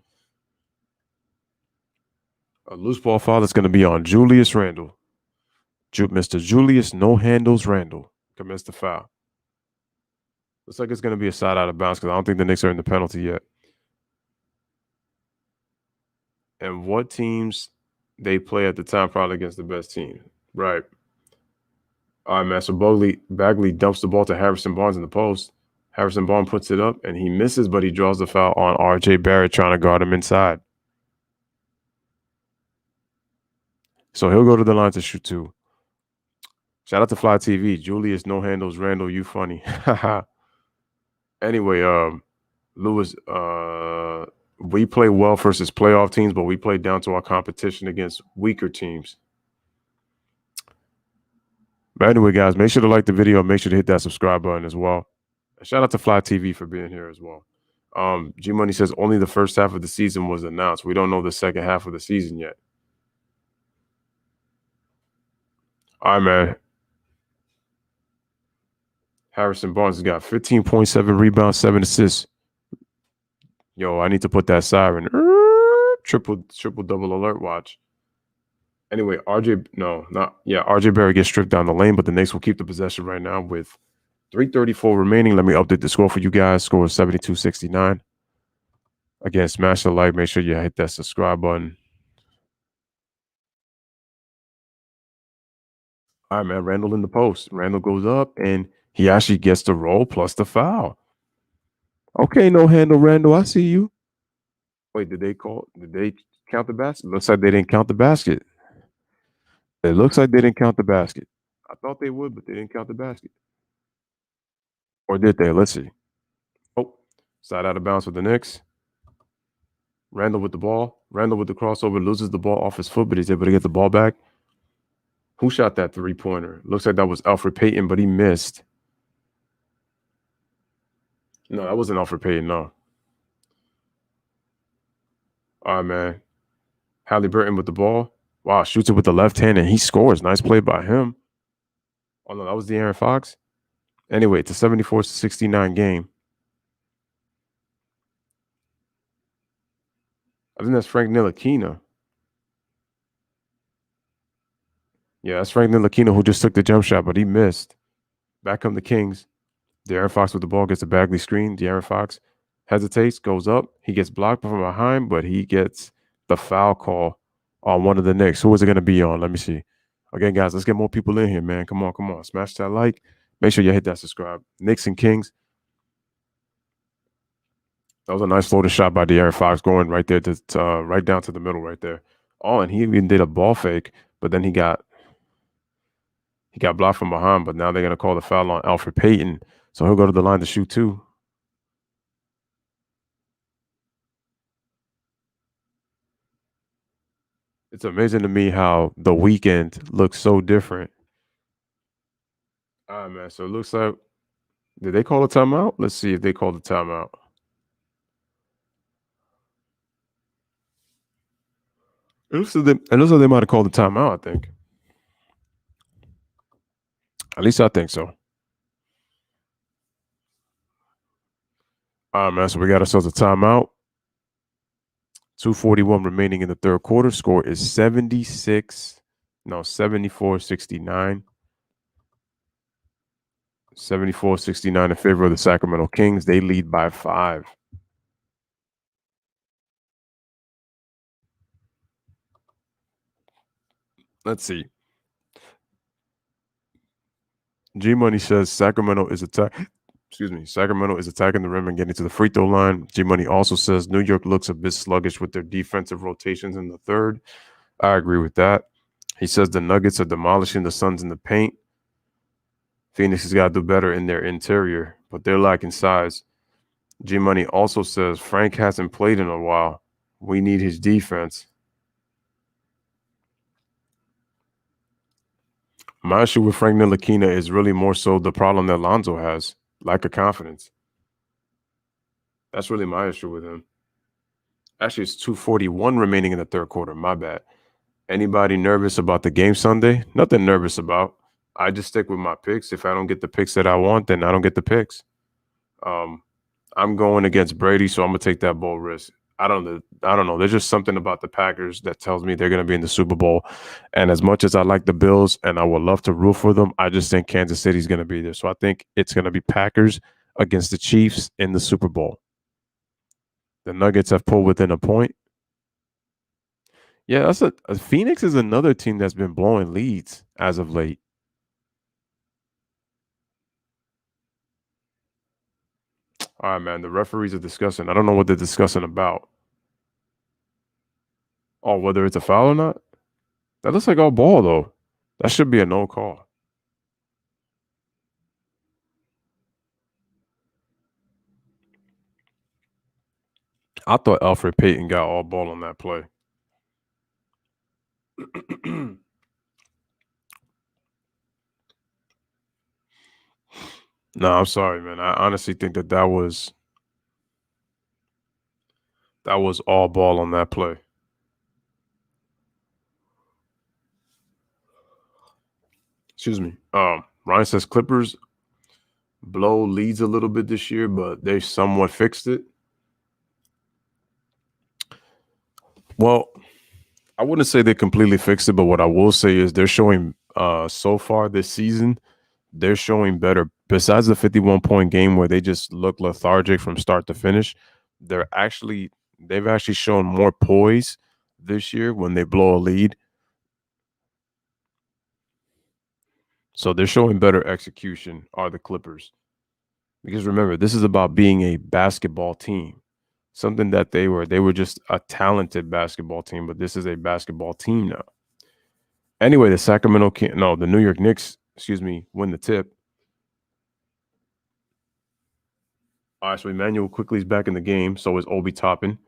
A loose ball foul that's going to be on Julius Randle. Mr. Julius No Handles Randle commits the foul. Looks like it's going to be a side out of bounds because I don't think the Knicks are in the penalty yet. And what teams they play at the time probably against the best team. Right. All right, man. So Bagley dumps the ball to Harrison Barnes in the post. Harrison Barnes puts it up, and he misses, but he draws the foul on RJ Barrett trying to guard him inside. So he'll go to the line to shoot two. Shout out to Fly TV. Julius No Handles Randle, you funny. Anyway, Lewis, we play well versus playoff teams, but we play down to our competition against weaker teams. But anyway, guys, make sure to like the video. Make sure to hit that subscribe button as well. And shout out to Fly TV for being here as well. G Money says only the first half of the season was announced. We don't know the second half of the season yet. All right, man. Harrison Barnes has got 15.7 rebounds, 7 assists. Yo, I need to put that siren. Triple double alert watch. Anyway, RJ Barrett gets stripped down the lane, but the Knicks will keep the possession right now with 3:34 remaining. Let me update the score for you guys. Score is 72-69. Again, smash the like. Make sure you hit that subscribe button. All right, man. Randle in the post. Randle goes up, and he actually gets the roll plus the foul. Okay, no handle, Randle. I see you. Wait, did they count the basket? Looks like they didn't count the basket. It looks like they didn't count the basket. I thought they would, but they didn't count the basket. Or did they? Let's see. Oh, side out of bounds for the Knicks. Randle with the ball. Randle with the crossover, loses the ball off his foot, but he's able to get the ball back. Who shot that three-pointer? Looks like that was Alfred Payton, but he missed. No, that wasn't Alfred Payton, no. All right, man. Halliburton with the ball. Wow, shoots it with the left hand, and he scores. Nice play by him. Oh, no, that was De'Aaron Fox. Anyway, it's a 74-69 game. think that's Frank Ntilikina. Yeah, that's Frank Ntilikina who just took the jump shot, but he missed. Back come the Kings. De'Aaron Fox with the ball gets a Bagley screen. De'Aaron Fox hesitates, goes up. He gets blocked from behind, but he gets the foul call on one of the Knicks. Who is it going to be on? Let me see. Again, guys, let's get more people in here, man. Come on, come on. Smash that like. Make sure you hit that subscribe. Knicks and Kings. That was a nice floating shot by De'Aaron Fox going right there to right down to the middle right there. Oh, and he even did a ball fake, but then he got blocked from behind, but now they're going to call the foul on Alfred Payton. So he'll go to the line to shoot two. It's amazing to me how the weekend looks so different. All right, man. So it looks like, did they call a timeout? Let's see if they called a timeout. It looks like they might have called a timeout, I think. At least I think so. All right, man. So we got ourselves a timeout. 2:41 remaining in the third quarter. Score is 74-69. 74-69 in favor of the Sacramento Kings. They lead by 5. Let's see. G Money says Sacramento is attacking the rim and getting to the free throw line. G Money also says New York looks a bit sluggish with their defensive rotations in the third. I agree with that. He says the Nuggets are demolishing the Suns in the paint. Phoenix has got to do better in their interior, but they're lacking size. G Money also says Frank hasn't played in a while. We need his defense. My issue with Frank Ntilikina is really more so the problem that Lonzo has, lack of confidence. That's really my issue with him. Actually, it's 2:41 remaining in the third quarter. My bad. Anybody nervous about the game Sunday? Nothing nervous about. I just stick with my picks. If I don't get the picks that I want, then I don't get the picks. I'm going against Brady, so I'm gonna take that bold risk. I don't know. There's just something about the Packers that tells me they're going to be in the Super Bowl. And as much as I like the Bills and I would love to root for them, I just think Kansas City's going to be there. So I think it's going to be Packers against the Chiefs in the Super Bowl. The Nuggets have pulled within a point. Yeah, Phoenix is another team that's been blowing leads as of late. All right, man. The referees are discussing. I don't know what they're discussing about. Oh, whether it's a foul or not? That looks like all ball, though. That should be a no call. I thought Alfred Payton got all ball on that play. No, I'm sorry, man. I honestly think that was all ball on that play. Excuse me. Ryan says Clippers blow leads a little bit this year, but they somewhat fixed it. Well, I wouldn't say they completely fixed it, but what I will say is they're showing so far this season, they're showing better. Besides the 51-point game where they just look lethargic from start to finish, they've actually shown more poise this year when they blow a lead. So they're showing better execution are the Clippers. Because remember, this is about being a basketball team. Something that they were just a talented basketball team, but this is a basketball team now. Anyway, the New York Knicks, win the tip. All right, so Emmanuel quickly is back in the game. So is Obi Toppin.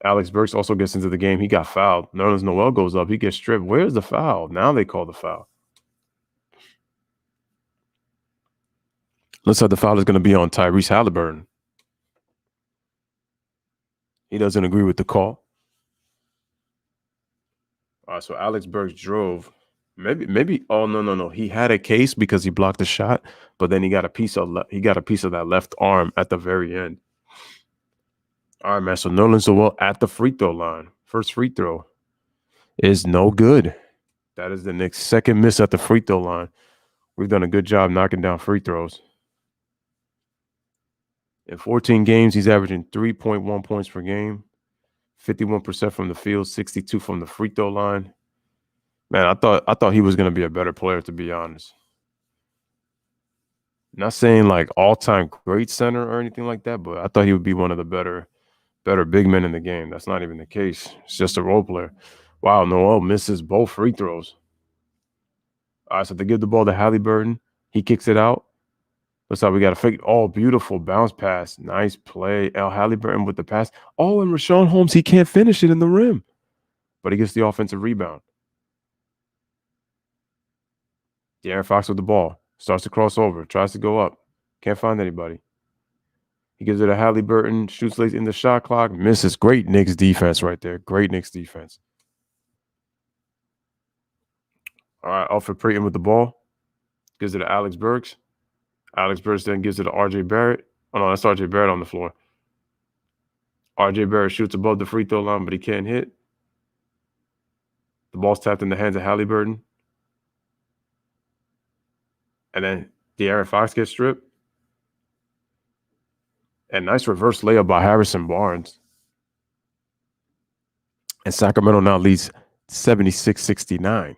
Alex Burks also gets into the game. He got fouled. Nerlens Noel goes up. He gets stripped. Where's the foul? Now they call the foul. Looks like the foul is going to be on Tyrese Halliburton. He doesn't agree with the call. All right, so Alex Burks drove. Maybe. Oh no. He had a case because he blocked the shot, but then he got a piece of that left arm at the very end. All right, man. So Nerlens Noel at the free throw line. First free throw is no good. That is the Knicks' second miss at the free throw line. We've done a good job knocking down free throws. In 14 games, he's averaging 3.1 points per game, 51% from the field, 62 from the free throw line. Man, I thought he was going to be a better player, to be honest. Not saying like all-time great center or anything like that, but I thought he would be one of the better big men in the game. That's not even the case. It's just a role player. Wow, Noel misses both free throws. All right, so they give the ball to Halliburton. He kicks it out. Looks like we got a fake. Oh, beautiful bounce pass. Nice play. Al Halliburton with the pass. Oh, and Rashawn Holmes, he can't finish it in the rim. But he gets the offensive rebound. De'Aaron Fox with the ball. Starts to cross over. Tries to go up. Can't find anybody. He gives it to Halliburton. Shoots late in the shot clock. Misses. Great Knicks defense right there. Great Knicks defense. All right, Alfred Payton with the ball. Gives it to Alex Burks. Alex Burks then gives it to RJ Barrett. Oh, no, that's RJ Barrett on the floor. RJ Barrett shoots above the free throw line, but he can't hit. The ball's tapped in the hands of Halliburton. And then De'Aaron Fox gets stripped. And nice reverse layup by Harrison Barnes. And Sacramento now leads 76-69.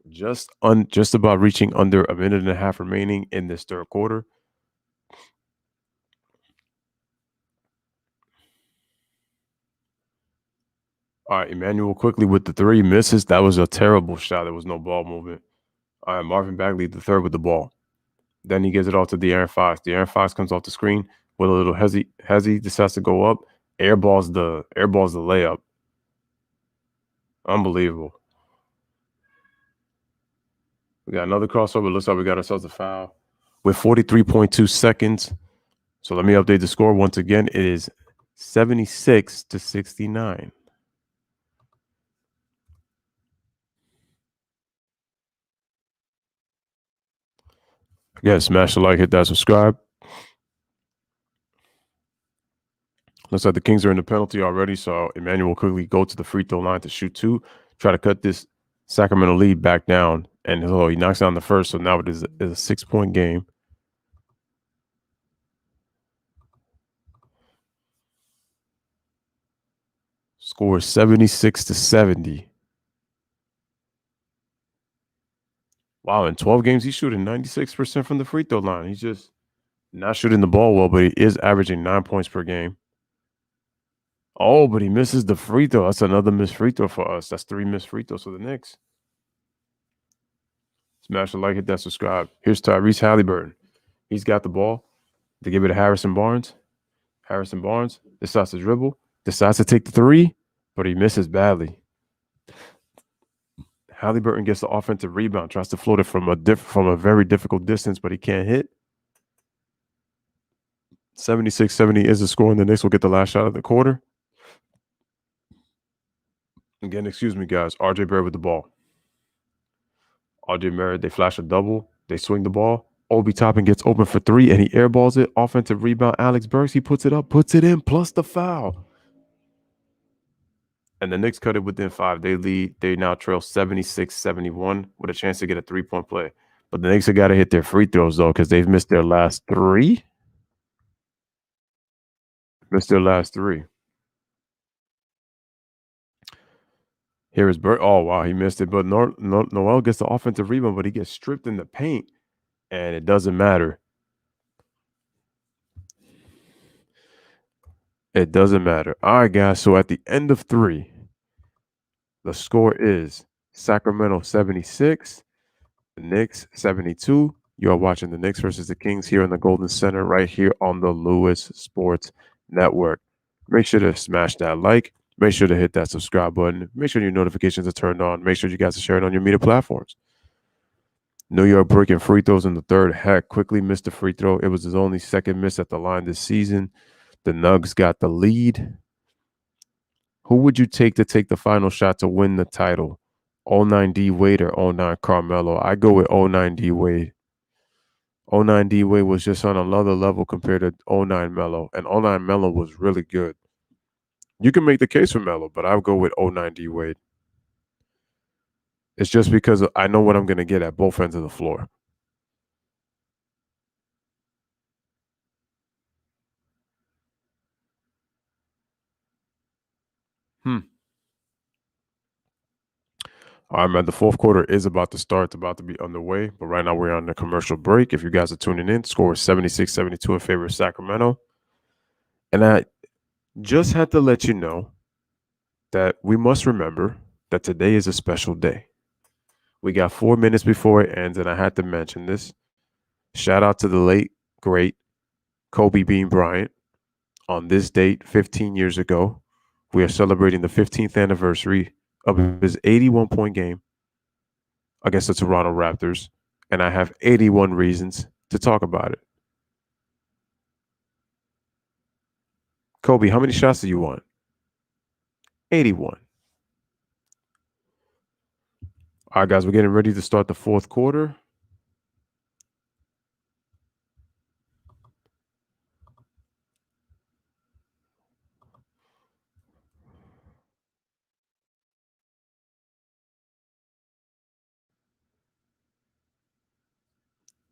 Just about reaching under a minute and a half remaining in this third quarter. All right, Emmanuel quickly with the three, misses. That was a terrible shot. There was no ball movement. All right, Marvin Bagley the third with the ball. Then he gives it off to De'Aaron Fox. De'Aaron Fox comes off the screen with a little hezzy, decides to go up, airballs the layup. Unbelievable. We got another crossover. Looks like we got ourselves a foul with 43.2 seconds. So let me update the score once again. It is 76-69. Again, smash the like, hit that subscribe. Looks like the Kings are in the penalty already, so Emmanuel quickly go to the free throw line to shoot two, try to cut this Sacramento lead back down, and he knocks down the first, so now it is a 6-point game. Score 76-70. Wow, in 12 games, he's shooting 96% from the free throw line. He's just not shooting the ball well, but he is averaging 9 points per game. Oh, but he misses the free throw. That's another missed free throw for us. That's 3 missed free throws for the Knicks. Smash the like, hit that subscribe. Here's Tyrese Halliburton. He's got the ball. They give it to Harrison Barnes. Harrison Barnes decides to dribble, decides to take the three, but he misses badly. Halliburton gets the offensive rebound, tries to float it from a very difficult distance, but he can't hit. 76-70 is the score, and the Knicks will get the last shot of the quarter. Again, excuse me, guys. RJ Barrett with the ball. RJ Barrett, they flash a double. They swing the ball. Obi Toppin gets open for three, and he airballs it. Offensive rebound, Alex Burks. He puts it up, puts it in, plus the foul. And the Knicks cut it within 5. They lead. They now trail 76-71 with a chance to get a 3-point play. But the Knicks have got to hit their free throws, though, because they've missed their last 3. Here is Burt. Oh, wow, he missed it. But Noel gets the offensive rebound, but he gets stripped in the paint, and it doesn't matter. It doesn't matter. All right, guys. So at the end of 3, the score is Sacramento 76, the Knicks 72. You are watching the Knicks versus the Kings here in the Golden Center right here on the Lewis Sports Network. Make sure to smash that like. Make sure to hit that subscribe button. Make sure your notifications are turned on. Make sure you guys are sharing on your media platforms. New York breaking free throws in the third. Heck, quickly missed the free throw. It was his only second miss at the line this season. The Nugs got the lead. Who would you take to take the final shot to win the title? 09 D Wade or 09 Carmelo? I go with 09 D Wade. '09 D Wade was just on another level compared to '09 Melo, and '09 Melo was really good. You can make the case for Melo, but I'll go with '09 D Wade. It's just because I know what I'm going to get at both ends of the floor. Hmm. All right, man. The fourth quarter is about to start. It's about to be underway. But right now we're on the commercial break. If you guys are tuning in, score is 76-72 in favor of Sacramento. And I just had to let you know that we must remember that today is a special day. We got 4 minutes before it ends, and I had to mention this. Shout out to the late, great Kobe Bean Bryant. On this date, 15 years ago, we are celebrating the 15th anniversary of his 81-point game against the Toronto Raptors, and I have 81 reasons to talk about it. Kobe, how many shots do you want? 81. All right, guys, we're getting ready to start the fourth quarter.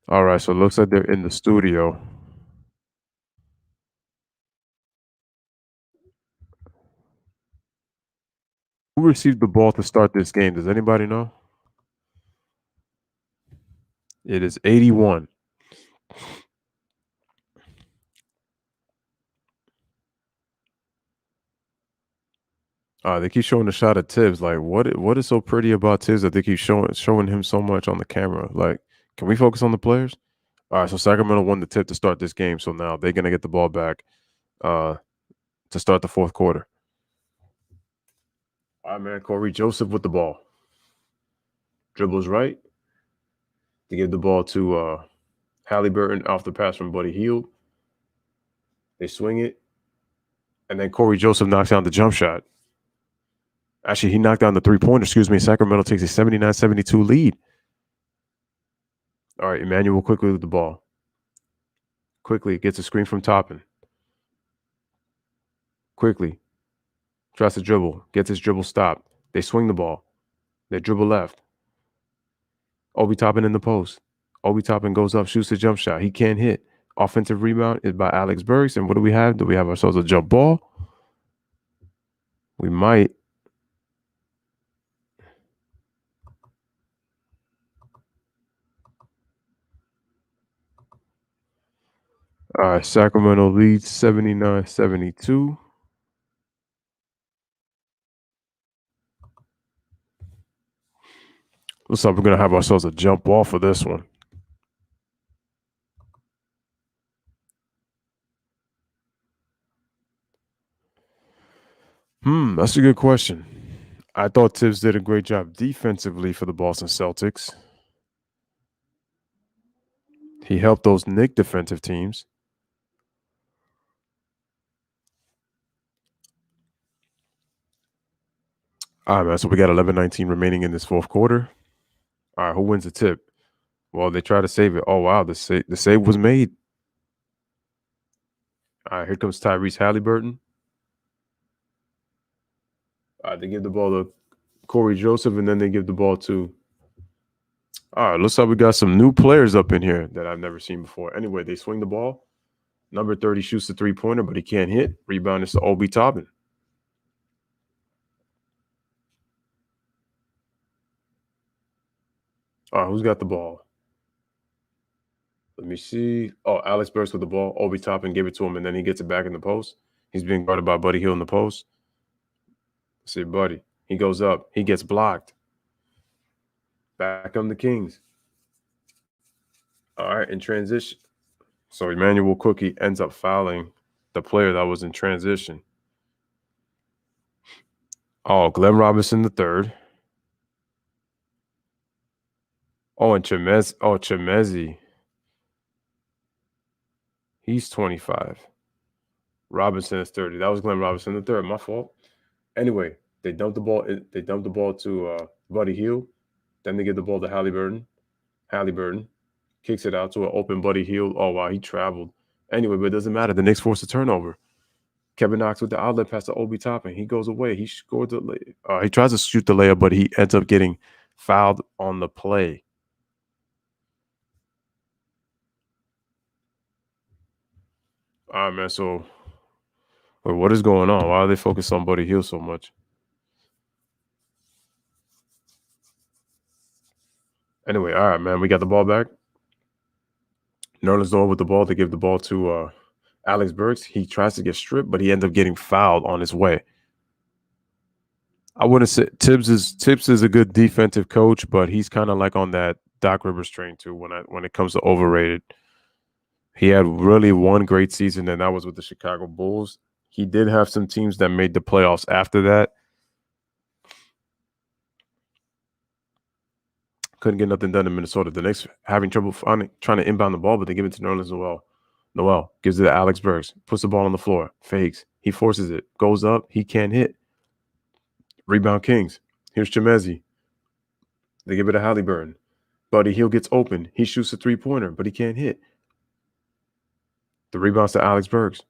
All right, so it looks like they're in the studio. Who received the ball to start this game? Does anybody know? It is 81. They keep showing the shot of Tibbs. Like, what is so pretty about Tibbs that they keep showing him so much on the camera? Like, can we focus on the players? All right, so Sacramento won the tip to start this game, so now they're gonna get the ball back to start the fourth quarter. All right, man. Corey Joseph with the ball. Dribbles right. They give the ball to Halliburton off the pass from Buddy Hield. They swing it, and then Corey Joseph knocks down the jump shot. Actually, he knocked down the three-pointer. Excuse me. Sacramento takes a 79-72 lead. All right, Emmanuel quickly with the ball. Quickly gets a screen from Toppin. Quickly tries to dribble. Gets his dribble stopped. They swing the ball. They dribble left. Obi Toppin in the post. Obi Toppin goes up, shoots the jump shot. He can't hit. Offensive rebound is by Alex Burks. And what do we have? Do we have ourselves a jump ball? We might. All right, Sacramento leads 79-72. Looks like we're going to have ourselves a jump ball for this one. That's a good question. I thought Tibbs did a great job defensively for the Boston Celtics. He helped those Knicks defensive teams. All right, man. So we got 11:19 remaining in this fourth quarter. All right, who wins the tip? Well, they try to save it. Oh, wow. The save was made. All right, here comes Tyrese Halliburton. All right, they give the ball to Corey Joseph, and then they give the ball to. All right, looks like we got some new players up in here that I've never seen before. Anyway, they swing the ball. Number 30 shoots the three-pointer, but he can't hit. Rebound is to Obi Toppin. All right, who's got the ball? Let me see. Oh, Alex Burks with the ball. Obi Toppin gave it to him, and then he gets it back in the post. He's being guarded by Buddy Hield in the post. Let's see, Buddy. He goes up. He gets blocked. Back come the Kings. All right, in transition. So Emmanuel Cookie ends up fouling the player that was in transition. Oh, Glenn Robinson the third. Oh, and Chemezi. He's 25. Robinson is 30. That was Glenn Robinson the third. My fault. Anyway, they dumped the ball. They dumped the ball to Buddy Hield. Then they give the ball to Halliburton. kicks it out to an open Buddy Hield. Oh wow, he traveled. Anyway, but it doesn't matter. The Knicks force a turnover. Kevin Knox with the outlet pass to Obi Toppin. He goes away. He scored the. He tries to shoot the layup, but he ends up getting fouled on the play. All right, man. So, wait, what is going on? Why are they focused on Buddy Hield so much? Anyway, all right, man. We got the ball back. Nerlens Noel with the ball. They give the ball to Alex Burks. He tries to get stripped, but he ends up getting fouled on his way. I wouldn't say Tibbs is a good defensive coach, but he's kind of like on that Doc Rivers train too. When it comes to overrated, he had really one great season, and that was with the Chicago Bulls. He did have some teams that made the playoffs after that. Couldn't get nothing done in Minnesota. The Knicks having trouble trying to inbound the ball, but they give it to Nerlens Noel. Noel gives it to Alex Burks, puts the ball on the floor, fakes. He forces it, goes up. He can't hit. Rebound Kings. Here's Chemezi. They give it to Halliburton. Buddy Hield gets open. He shoots a three-pointer, but he can't hit. The rebounds to Alex Burks.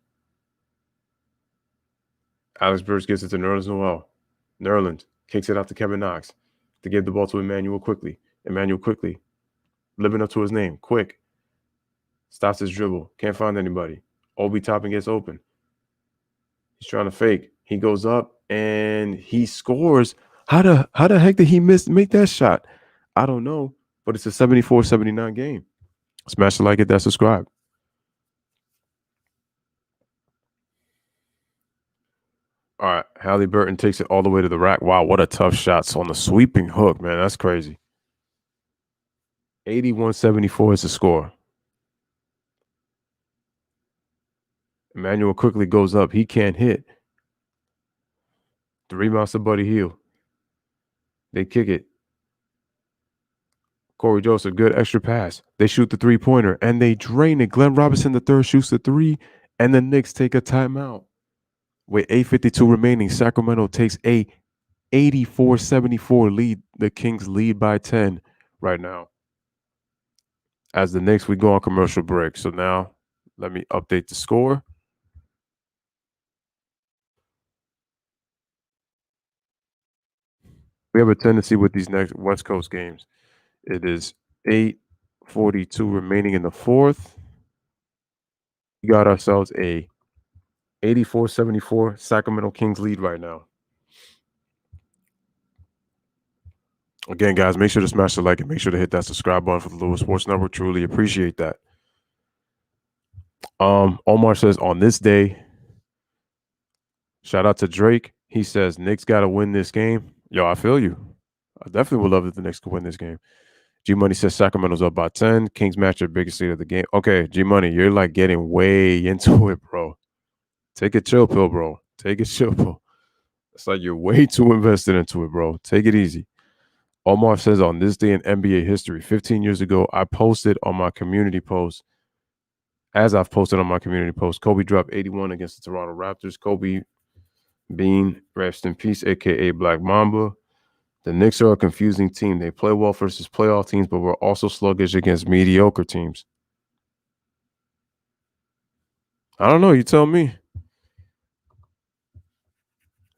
Alex Burks gives it to Nerlens Noel. Nerlens kicks it out to Kevin Knox. They give the ball to Emmanuel quickly. Emmanuel quickly. Living up to his name. Quick. Stops his dribble. Can't find anybody. Obi Toppin gets open. He's trying to fake. He goes up and he scores. How the heck did he make that shot? I don't know. But it's a 74-79 game. Smash the like, hit that subscribe. All right. Halliburton takes it all the way to the rack. Wow, what a tough shot. So on the sweeping hook, man. That's crazy. 81-74 is the score. Emmanuel quickly goes up. He can't hit. The rebounds to Buddy Hield. They kick it. Corey Joseph, good extra pass. They shoot the three-pointer, and they drain it. Glenn Robinson III shoots the three, and the Knicks take a timeout. With 8:52 remaining, Sacramento takes a 84-74 lead. The Kings lead by 10 right now. As the Knicks, we go on commercial break. So now, let me update the score. We have a tendency with these next West Coast games. It is 8:42 remaining in the fourth. We got ourselves a 84-74 Sacramento Kings lead right now. Again, guys, make sure to smash the like and make sure to hit that subscribe button for the Louis Sports Network. Truly appreciate that. Omar says on this day, shout out to Drake. He says Knicks got to win this game. Yo, I feel you. I definitely would love if the Knicks could win this game. G Money says Sacramento's up by 10. Kings match their biggest lead of the game. Okay, G Money, you're like getting way into it, bro. Take a chill pill, bro. Take a chill pill. It's like you're way too invested into it, bro. Take it easy. Omar says on this day in NBA history, 15 years ago, I posted on my community post, as I've posted on my community post, Kobe dropped 81 against the Toronto Raptors. Kobe Bean, rest in peace, a.k.a. Black Mamba. The Knicks are a confusing team. They play well versus playoff teams, but we're also sluggish against mediocre teams. I don't know. You tell me.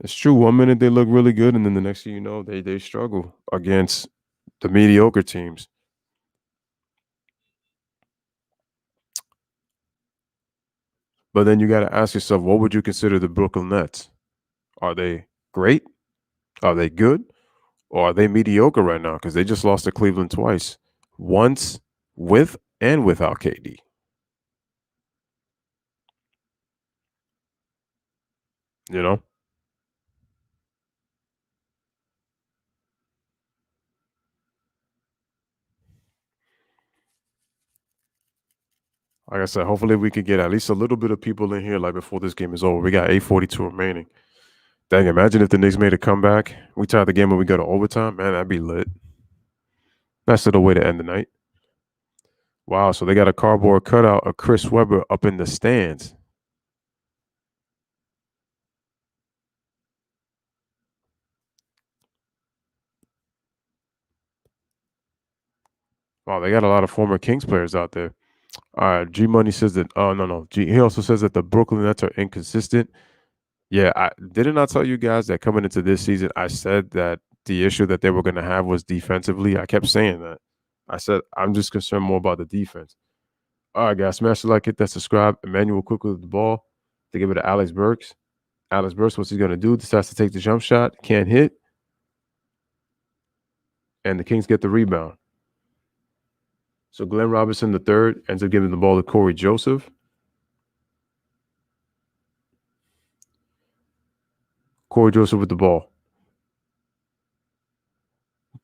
It's true. 1 minute they look really good, and then the next thing you know, they struggle against the mediocre teams. But then you got to ask yourself, what would you consider the Brooklyn Nets? Are they great? Are they good? Or are they mediocre right now? Because they just lost to Cleveland twice. Once with and without KD. You know? Like I said, hopefully we could get at least a little bit of people in here like before this game is over. We got 8:42 remaining. Dang, imagine if the Knicks made a comeback. We tied the game and we go to overtime. Man, that'd be lit. That's the way to end the night. Wow, so they got a cardboard cutout of Chris Webber up in the stands. Wow, they got a lot of former Kings players out there. All right, G Money says that. Oh no. He also says that the Brooklyn Nets are inconsistent. Yeah, I didn't I tell you guys that coming into this season, I said that the issue that they were going to have was defensively. I kept saying that. I said I'm just concerned more about the defense. All right, guys, smash the like, hit that subscribe. Emmanuel quickly with the ball to give it to Alex Burks. Alex Burks, what's he going to do? Decides to take the jump shot, can't hit, and the Kings get the rebound. So Glenn Robinson III ends up giving the ball to Corey Joseph. Corey Joseph with the ball.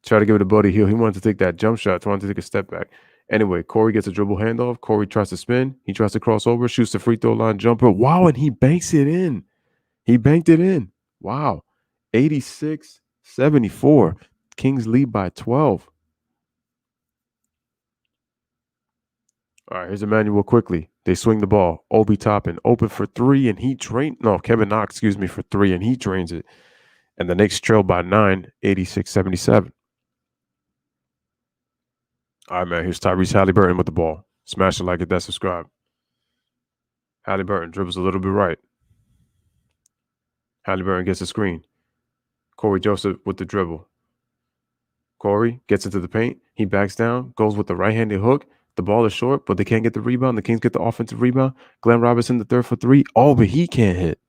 Try to give it to Buddy Hield. He wanted to take that jump shot, wanted to take a step back. Anyway, Corey gets a dribble handoff. Corey tries to spin. He tries to cross over, shoots the free throw line jumper. Wow, and he banks it in. He banked it in. Wow. 86-74. Kings lead by 12. All right, here's Emmanuel quickly. They swing the ball. Obi Toppin open for three, and he drained. No, Kevin Knox, for three, and he drains it. And the Knicks trail by 9, 86-77. All right, man. Here's Tyrese Halliburton with the ball. Smash it like it, that subscribe. Halliburton dribbles a little bit right. Halliburton gets a screen. Corey Joseph with the dribble. Corey gets into the paint. He backs down, goes with the right-handed hook. The ball is short, but they can't get the rebound. The Kings get the offensive rebound. Glenn Robinson III for three. Oh, but he can't hit.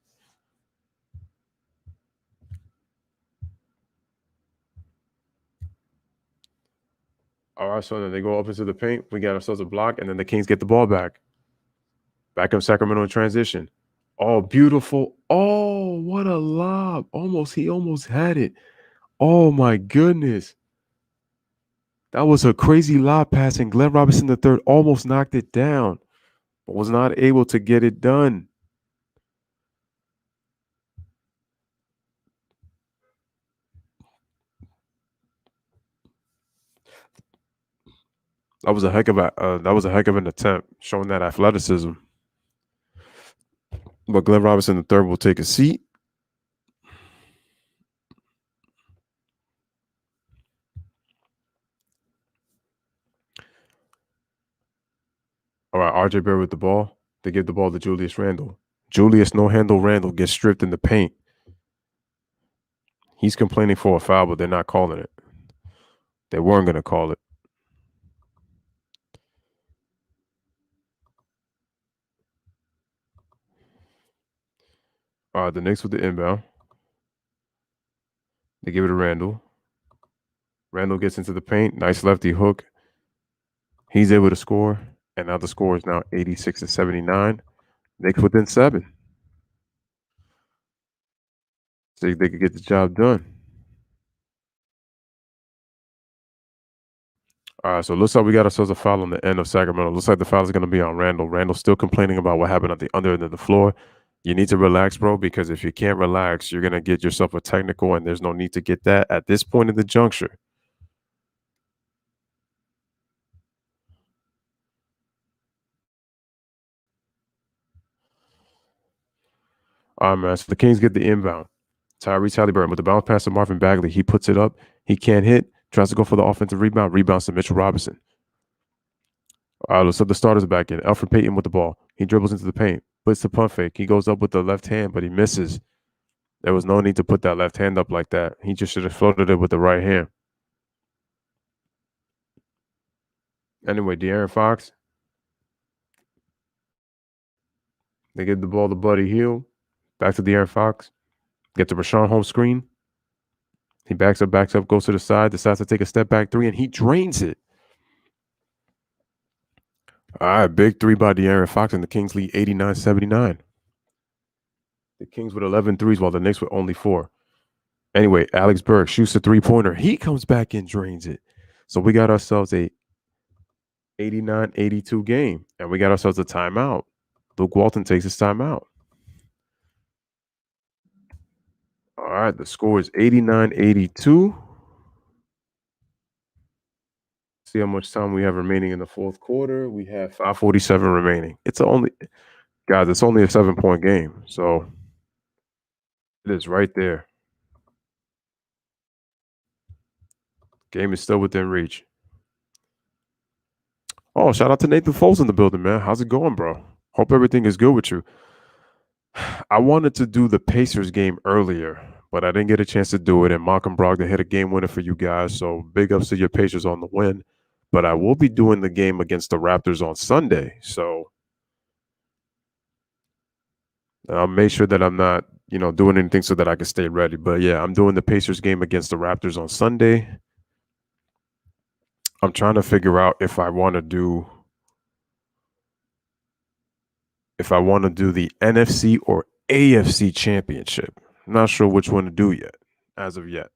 All right, so then they go up into the paint. We got ourselves a block, and then the Kings get the ball back. Back up Sacramento in transition. Oh, beautiful. Oh, what a lob. He almost had it. Oh, my goodness. That was a crazy lob pass, and Glenn Robinson III almost knocked it down, but was not able to get it done. That was a heck of an attempt, showing that athleticism. But Glenn Robinson III will take a seat. All right, RJ Barrett with the ball. They give the ball to Julius Randle. Julius no-handle Randle gets stripped in the paint. He's complaining for a foul, but they're not calling it. They weren't going to call it. All right, the Knicks with the inbound. They give it to Randle. Randle gets into the paint. Nice lefty hook. He's able to score. And now the score is now 86-79. Knicks within 7. So they could get the job done. All right, so it looks like we got ourselves a foul on the end of Sacramento. Looks like the foul is going to be on Randle. Randle's still complaining about what happened at the under end of the floor. You need to relax, bro, because if you can't relax, you're going to get yourself a technical, and there's no need to get that at this point in the juncture. All right, man. So the Kings get the inbound. Tyrese Halliburton with the bounce pass to Marvin Bagley. He puts it up. He can't hit. Tries to go for the offensive rebound. Rebounds to Mitchell Robinson. All right, so the starters back in. Elfrid Payton with the ball. He dribbles into the paint. Puts the pump fake. He goes up with the left hand, but he misses. There was no need to put that left hand up like that. He just should have floated it with the right hand. Anyway, De'Aaron Fox. They give the ball to Buddy Hield. Back to De'Aaron Fox. Get the Rashawn Holmes screen. He backs up, goes to the side, decides to take a step back three, and he drains it. All right, big three by De'Aaron Fox, and the Kings lead 89-79. The Kings with 11 threes, while the Knicks with only 4. Anyway, Alex Burks shoots a three-pointer. He comes back and drains it. So we got ourselves a 89-82 game, and we got ourselves a timeout. Luke Walton takes his timeout. All right, the score is 89-82. See how much time we have remaining in the fourth quarter. We have 5:47 remaining. It's only a 7-point game, so it is right there. Game is still within reach. Oh, shout out to Nathan Foles in the building, man. How's it going, bro? Hope everything is good with you. I wanted to do the Pacers game earlier, but I didn't get a chance to do it. And Malcolm Brogdon hit a game winner for you guys. So big ups to your Pacers on the win. But I will be doing the game against the Raptors on Sunday. So I'll make sure that I'm not, doing anything so that I can stay ready. But yeah, I'm doing the Pacers game against the Raptors on Sunday. I'm trying to figure out if I want to do the NFC or AFC championship. I'm not sure which one to do yet, as of yet.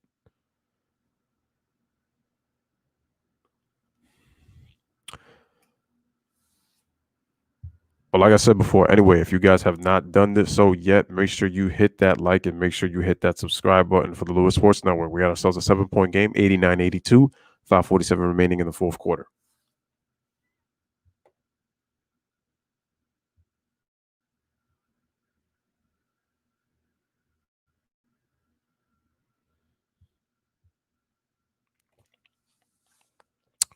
But like I said before, anyway, if you guys have not done this so yet, make sure you hit that like and make sure you hit that subscribe button for the Lewis Sports Network. We got ourselves a 7-point game, 89-82, 5:47 remaining in the fourth quarter.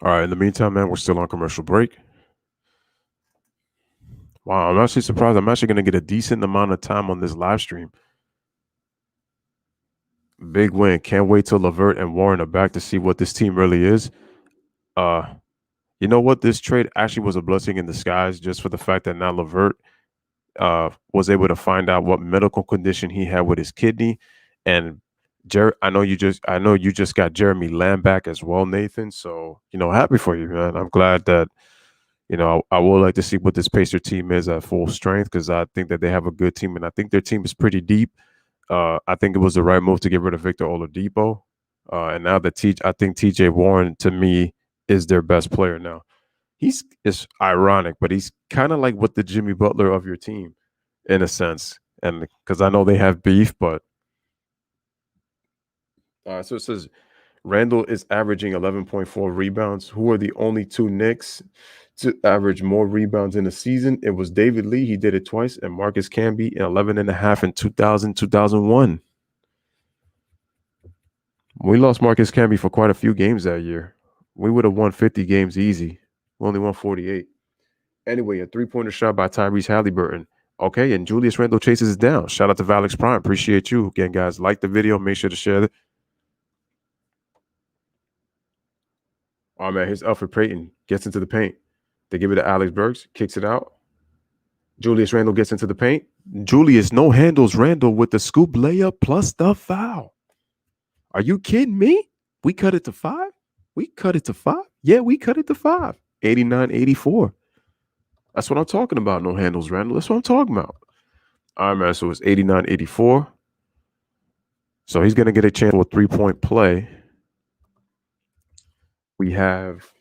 All right, in the meantime, man, we're still on commercial break. Wow, I'm actually surprised. I'm actually going to get a decent amount of time on this live stream. Big win. Can't wait till Levert and Warren are back to see what this team really is. You know what? This trade actually was a blessing in disguise just for the fact that now Levert was able to find out what medical condition he had with his kidney. And I know you just got Jeremy Lamb back as well, Nathan. So, happy for you, man. I'm glad that, I would like to see what this Pacer team is at full strength because I think that they have a good team and I think their team is pretty deep. I think it was the right move to get rid of Victor Oladipo. And now that I think TJ Warren, to me, is their best player now. It's ironic, but he's kind of like what the Jimmy Butler of your team, in a sense. And because I know they have beef, but so it says Randall is averaging 11.4 rebounds. Who are the only two Knicks to average more rebounds in a season? It was David Lee. He did it twice, and Marcus Camby 11.5 in 2000, 2001. We lost Marcus Camby for quite a few games that year. We would have won 50 games easy. We only won 48. Anyway, a three-pointer shot by Tyrese Halliburton. Okay, and Julius Randle chases it down. Shout out to Valix Prime. Appreciate you. Again, guys, like the video. Make sure to share it. Oh, man, here's Elfrid Payton. Gets into the paint. They give it to Alex Burks. Kicks it out. Julius Randle gets into the paint. Julius no-handles Randle with the scoop layup plus the foul. Are you kidding me? We cut it to 5? We cut it to 5? Yeah, we cut it to 5. 89-84. That's what I'm talking about. No handles, Randall. That's what I'm talking about. All right, man. So it's 89-84. So he's going to get a chance for a three-point play. We have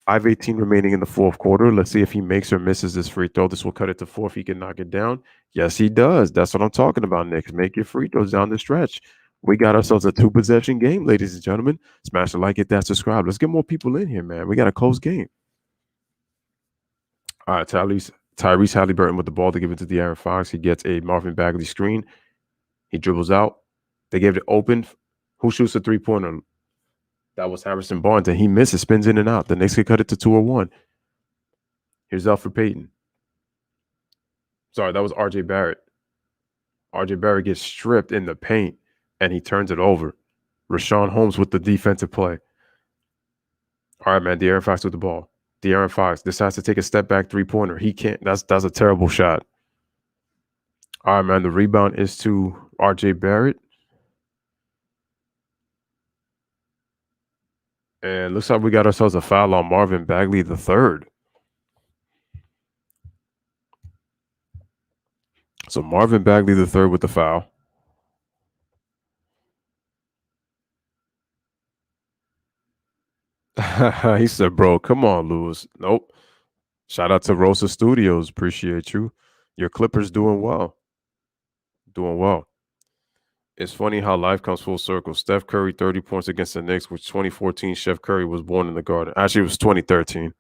5:18 remaining in the fourth quarter. Let's see if he makes or misses this free throw. This will cut it to 4 if he can knock it down. Yes, he does. That's what I'm talking about, Nick. Make your free throws down the stretch. We got ourselves a 2-possession game, ladies and gentlemen. Smash the like, hit that subscribe. Let's get more people in here, man. We got a close game. All right, Tyrese Halliburton with the ball to give it to De'Aaron Fox. He gets a Marvin Bagley screen. He dribbles out. They gave it open. Who shoots a three-pointer? That was Harrison Barnes, and he misses, spins in and out. The Knicks could cut it to 2-1. Here's Elfrid Payton. Sorry, that was RJ Barrett. RJ Barrett gets stripped in the paint, and he turns it over. Rashawn Holmes with the defensive play. All right, man. De'Aaron Fox with the ball. De'Aaron Fox decides to take a step back three-pointer. He can't. That's a terrible shot. All right, man. The rebound is to RJ Barrett. And looks like we got ourselves a foul on Marvin Bagley III. So Marvin Bagley III with the foul. He said, bro, come on, Lewis. Nope. Shout out to Rosa Studios. Appreciate you. Your Clippers doing well. Doing well. It's funny how life comes full circle. Steph Curry, 30 points against the Knicks, which 2014 Chef Curry was born in the Garden. Actually, it was 2013.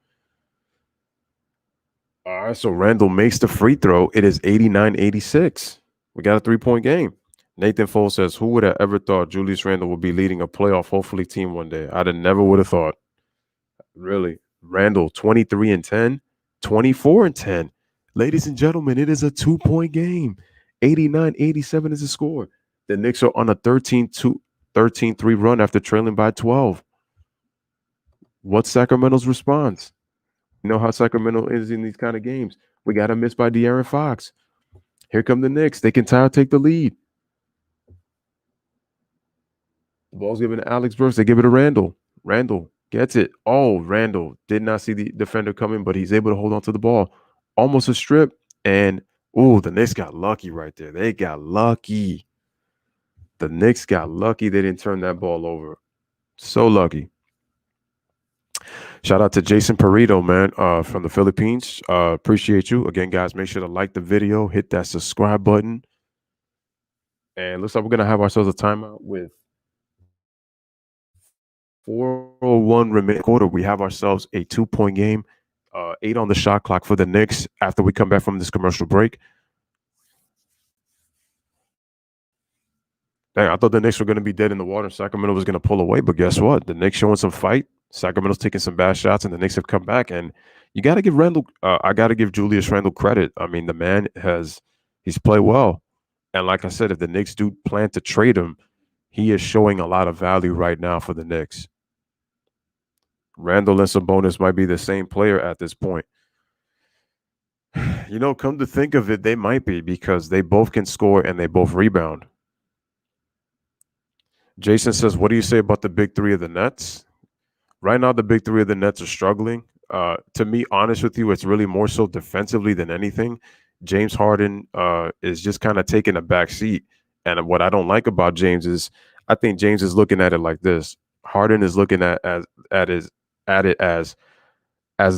All right, so Randall makes the free throw. It is 89-86. We got a 3-point game. Nathan Foles says, who would have ever thought Julius Randle would be leading a playoff, hopefully, team one day? I'd have never would have thought. Really. Randall, 23 and 10, 24 and 10. Ladies and gentlemen, it is a 2-point game. 89-87 is the score. The Knicks are on a 13-3 run after trailing by 12. What's Sacramento's response? You know how Sacramento is in these kind of games. We got a miss by De'Aaron Fox. Here come the Knicks. They can take the lead. The ball's given to Alex Burks. They give it to Randall. Randall gets it. Oh, Randall did not see the defender coming, but he's able to hold on to the ball. Almost a strip. And, the Knicks got lucky right there. They got lucky. The Knicks got lucky they didn't turn that ball over. So lucky. Shout out to Jason Perito, man, from the Philippines. Appreciate you. Again, guys, make sure to like the video, hit that subscribe button. And looks like we're going to have ourselves a timeout with 4:01 remaining quarter. We have ourselves a 2-point game, 8 on the shot clock for the Knicks after we come back from this commercial break. Dang, I thought the Knicks were going to be dead in the water. Sacramento was going to pull away, but guess what? The Knicks showing some fight. Sacramento's taking some bad shots, and the Knicks have come back. And you got to give Randall. I got to give Julius Randle credit. I mean, the man he's played well. And like I said, if the Knicks do plan to trade him, he is showing a lot of value right now for the Knicks. Randall and Sabonis might be the same player at this point. Come to think of it, they might be because they both can score and they both rebound. Jason says, what do you say about the big three of the Nets? Right now, the big three of the Nets are struggling. To be honest with you, it's really more so defensively than anything. James Harden is just kind of taking a back seat. And what I don't like about James is I think James is looking at it like this. Harden is looking at it as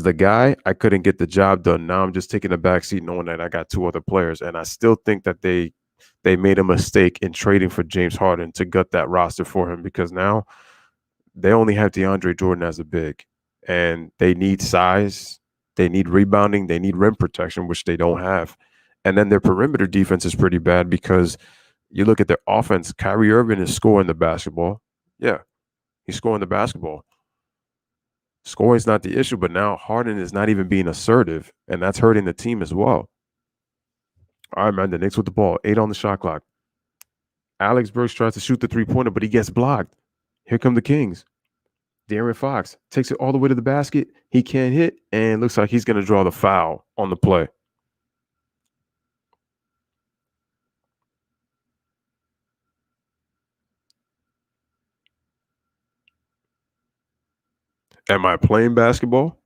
the guy. I couldn't get the job done. Now I'm just taking a back seat knowing that I got 2 other players. And I still think that they made a mistake in trading for James Harden to gut that roster for him because now they only have DeAndre Jordan as a big. And they need size. They need rebounding. They need rim protection, which they don't have. And then their perimeter defense is pretty bad because you look at their offense. Kyrie Irving is scoring the basketball. Yeah, he's scoring the basketball. Scoring's not the issue, but now Harden is not even being assertive, and that's hurting the team as well. All right, man, the Knicks with the ball. 8 on the shot clock. Alex Burks tries to shoot the three-pointer, but he gets blocked. Here come the Kings. De'Aaron Fox takes it all the way to the basket. He can't hit, and looks like he's going to draw the foul on the play. Am I playing basketball?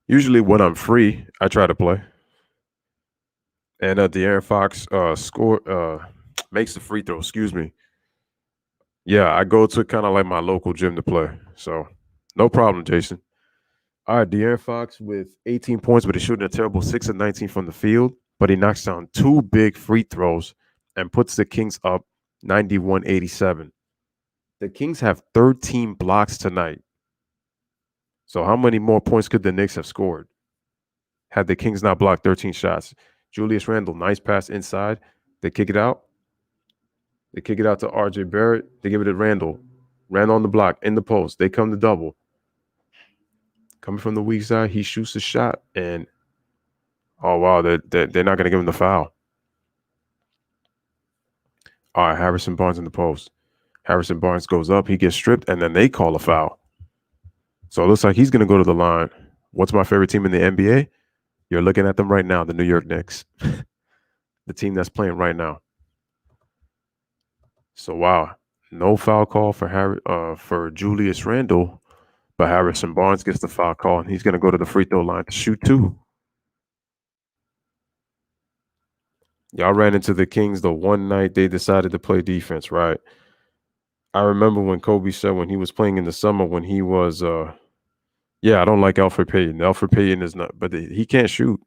Usually when I'm free, I try to play. And De'Aaron Fox makes the free throw, excuse me. Yeah, I go to kind of like my local gym to play. So no problem, Jason. All right, De'Aaron Fox with 18 points, but he's shooting a terrible 6 of 19 from the field. But he knocks down 2 big free throws and puts the Kings up 91-87. The Kings have 13 blocks tonight. So how many more points could the Knicks have scored had the Kings not blocked 13 shots? Julius Randle, nice pass inside. They kick it out. They kick it out to RJ Barrett. They give it to Randle. Randle on the block, in the post. They come to double. Coming from the weak side, he shoots the shot. And, oh, wow, they're not going to give him the foul. All right, Harrison Barnes in the post. Harrison Barnes goes up. He gets stripped, and then they call a foul. So it looks like he's going to go to the line. What's my favorite team in the NBA? You're looking at them right now, the New York Knicks. The team that's playing right now. So, wow, no foul call for Julius Randle, but Harrison Barnes gets the foul call, and he's going to go to the free throw line to shoot 2. Y'all ran into the Kings the one night they decided to play defense, right? I remember when Kobe said when he was playing in the summer when he was I don't like Alfred Payton. Alfred Payton is not, but he can't shoot.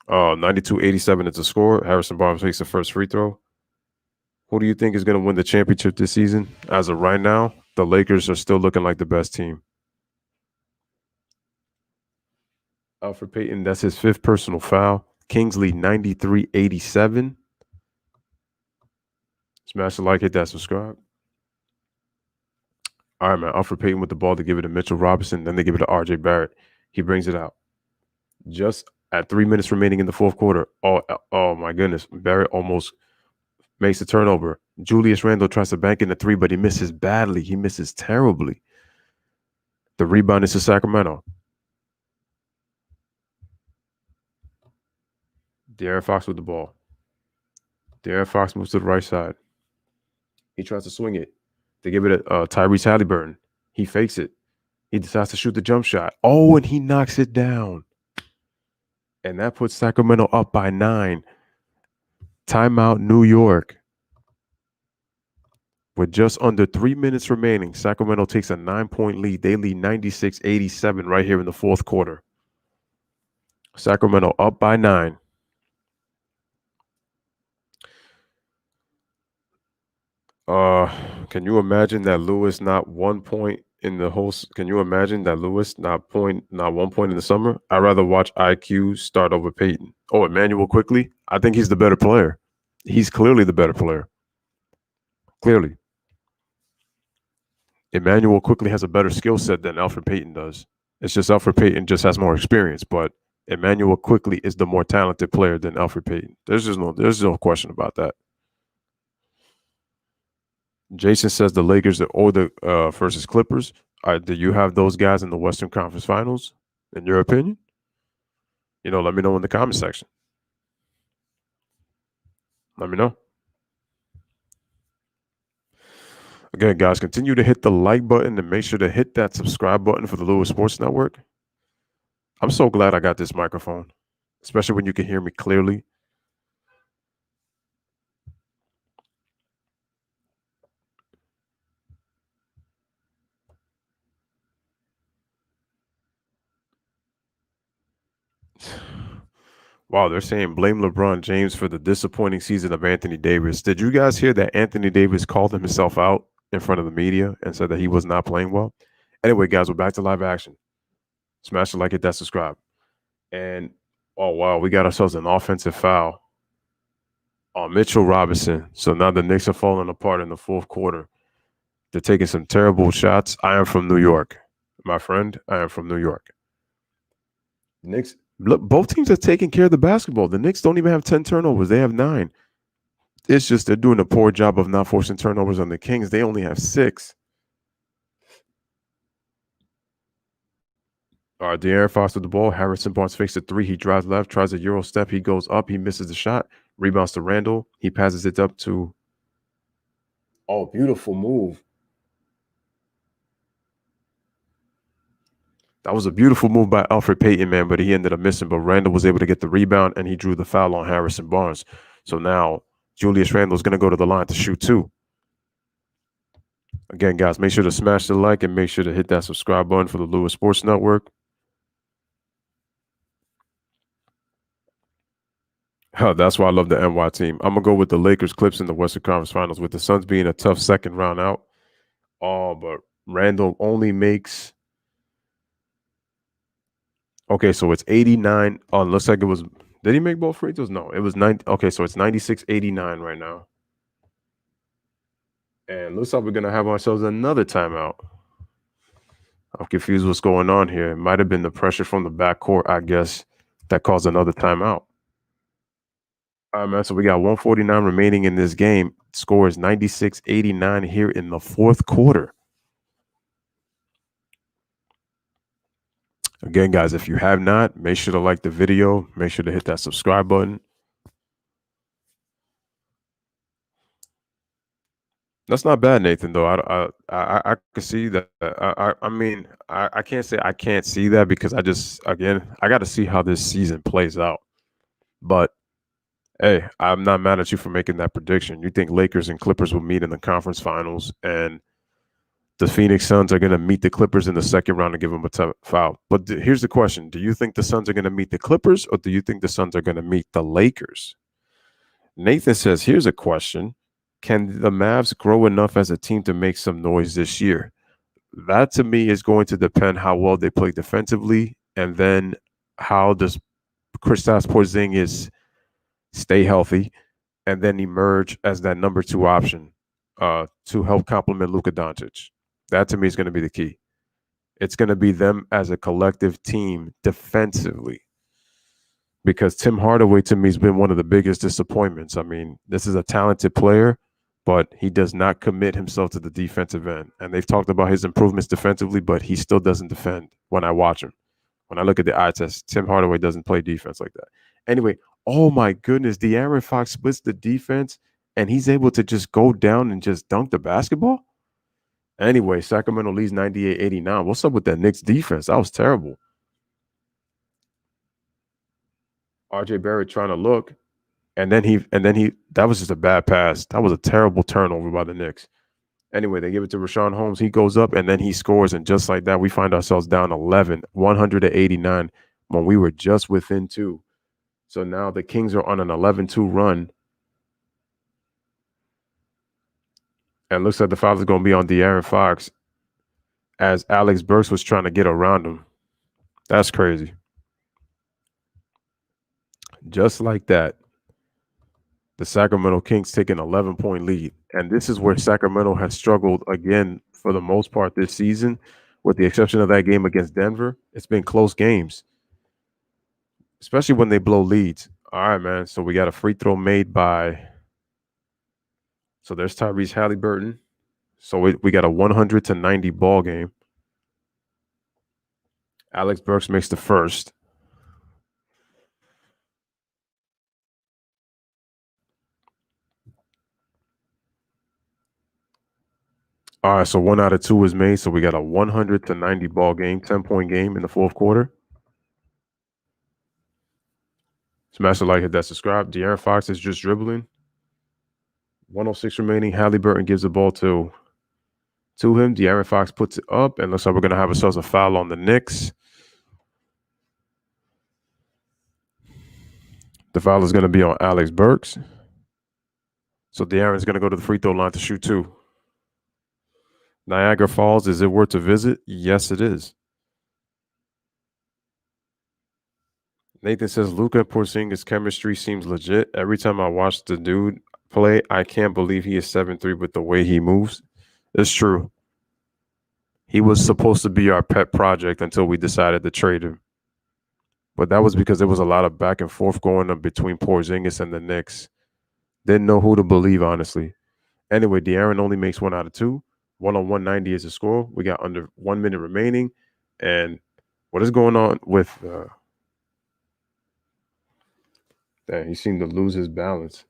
92-87 is the score. Harrison Barnes makes the first free throw. Who do you think is going to win the championship this season? As of right now, the Lakers are still looking like the best team. Alfred Payton, that's his 5th personal foul. Kings lead 93-87. Smash the like, hit that subscribe. All right, man. Alfred Payton with the ball to give it to Mitchell Robinson. Then they give it to R.J. Barrett. He brings it out. Just at 3 minutes remaining in the fourth quarter. Oh my goodness. Barrett almost makes a turnover. Julius Randle tries to bank in the three, but he misses badly. He misses terribly. The rebound is to Sacramento. De'Aaron Fox with the ball. De'Aaron Fox moves to the right side. He tries to swing it. They give it to Tyrese Halliburton. He fakes it. He decides to shoot the jump shot. Oh, and he knocks it down. And that puts Sacramento up by 9. Timeout, New York. With just under 3 minutes remaining, Sacramento takes a 9-point lead. They lead 96-87 right here in the fourth quarter. Sacramento up by 9. Can you imagine that Lewis not 1 point in the whole? Can you imagine that Lewis not 1 point in the summer? I'd rather watch IQ start over Peyton. Oh, Emmanuel Quickly. I think he's the better player. He's clearly the better player. Clearly. Emmanuel Quickly has a better skill set than Alfred Payton does. It's just Alfred Payton just has more experience, but Emmanuel Quickly is the more talented player than Alfred Payton. There's no question about that. Jason says the Lakers or the versus Clippers. Do you have those guys in the Western Conference Finals, in your opinion? Let me know in the comment section. Let me know. Again, guys, continue to hit the like button and make sure to hit that subscribe button for the Lewis Sports Network. I'm so glad I got this microphone, especially when you can hear me clearly. Wow, they're saying blame LeBron James for the disappointing season of Anthony Davis. Did you guys hear that Anthony Davis called himself out in front of the media and said that he was not playing well? Anyway, guys, we're back to live action. Smash the like, hit that subscribe. And, oh, wow, we got ourselves an offensive foul on Mitchell Robinson. So now the Knicks are falling apart in the fourth quarter. They're taking some terrible shots. I am from New York. My friend, I am from New York. Knicks. Look, both teams are taking care of the basketball. The Knicks don't even have 10 turnovers. They have 9. It's just they're doing a poor job of not forcing turnovers on the Kings. They only have 6. De'Aaron Fox with the ball. Harrison Barnes fakes a 3. He drives left, tries a Euro step. He goes up. He misses the shot. Rebounds to Randle. He passes it up to... Oh, beautiful move. That was a beautiful move by Alfred Payton, man, but he ended up missing. But Randle was able to get the rebound, and he drew the foul on Harrison Barnes. So now Julius Randle is going to go to the line to shoot 2. Again, guys, make sure to smash the like and make sure to hit that subscribe button for the Lewis Sports Network. That's why I love the NY team. I'm going to go with the Lakers Clips in the Western Conference Finals, with the Suns being a tough second round out. Oh, but Randle only makes... Okay, so it's 89. Oh, looks like it was... Did he make both free throws? No, it was 90. Okay, so it's 96-89 right now. And looks like we're going to have ourselves another timeout. I'm confused what's going on here. It might have been the pressure from the backcourt, I guess, that caused another timeout. All right, man, so we got 149 remaining in this game. Score is 96-89 here in the fourth quarter. Again, guys, if you have not, make sure to like the video. Make sure to hit that subscribe button. That's not bad, Nathan, though. I can see that. I mean, I can't say I can't see that because I got to see how this season plays out. But, hey, I'm not mad at you for making that prediction. You think Lakers and Clippers will meet in the conference finals, and the Phoenix Suns are going to meet the Clippers in the second round and give them a foul. But here's the question. Do you think the Suns are going to meet the Clippers, or do you think the Suns are going to meet the Lakers? Nathan says, here's a question. Can the Mavs grow enough as a team to make some noise this year? That, to me, is going to depend how well they play defensively, and then how does Kristaps Porzingis stay healthy and then emerge as that number 2 option to help complement Luka Doncic. That to me is going to be the key. It's going to be them as a collective team defensively. Because Tim Hardaway to me has been one of the biggest disappointments. I mean, this is a talented player, but he does not commit himself to the defensive end. And they've talked about his improvements defensively, but he still doesn't defend when I watch him. When I look at the eye test, Tim Hardaway doesn't play defense like that. Anyway, oh my goodness, De'Aaron Fox splits the defense and he's able to just go down and just dunk the basketball? Anyway, Sacramento leads 98-89. What's up with that Knicks defense? That was terrible. RJ Barrett trying to look, and then he that was just a bad pass. That was a terrible turnover by the Knicks. Anyway, they give it to Rashawn Holmes. He goes up and then he scores, and just like that, we find ourselves down 11, 189 when we were just within 2. So now the Kings are on an 11-2 run. And looks like the foul is going to be on De'Aaron Fox as Alex Burks was trying to get around him. That's crazy. Just like that, the Sacramento Kings take an 11-point lead. And this is where Sacramento has struggled again for the most part this season, with the exception of that game against Denver. It's been close games, especially when they blow leads. All right, man. So we got a free throw made by. So there's Tyrese Halliburton. So we got a 100-90 ball game. Alex Burks makes the first. All right, so 1 out of 2 was made. So we got a 100-90 ball game, 10-point game in the fourth quarter. Smash the like, hit that subscribe. De'Aaron Fox is just dribbling. 106 remaining. Halliburton gives the ball to him. De'Aaron Fox puts it up, and looks like we're going to have ourselves a foul on the Knicks. The foul is going to be on Alex Burks. So De'Aaron's going to go to the free throw line to shoot 2. Niagara Falls, is it worth a visit? Yes, it is. Nathan says, Luka and Porzingis' chemistry seems legit. Every time I watch the dude play, I can't believe he is 7'3" with the way he moves. It's true. He was supposed to be our pet project until we decided to trade him. But that was because there was a lot of back and forth going on between Porzingis and the Knicks. Didn't know who to believe, honestly. Anyway, De'Aaron only makes 1 out of 2. 1-on-190 is the score. We got under 1 minute remaining. And what is going on with Dang, he seemed to lose his balance.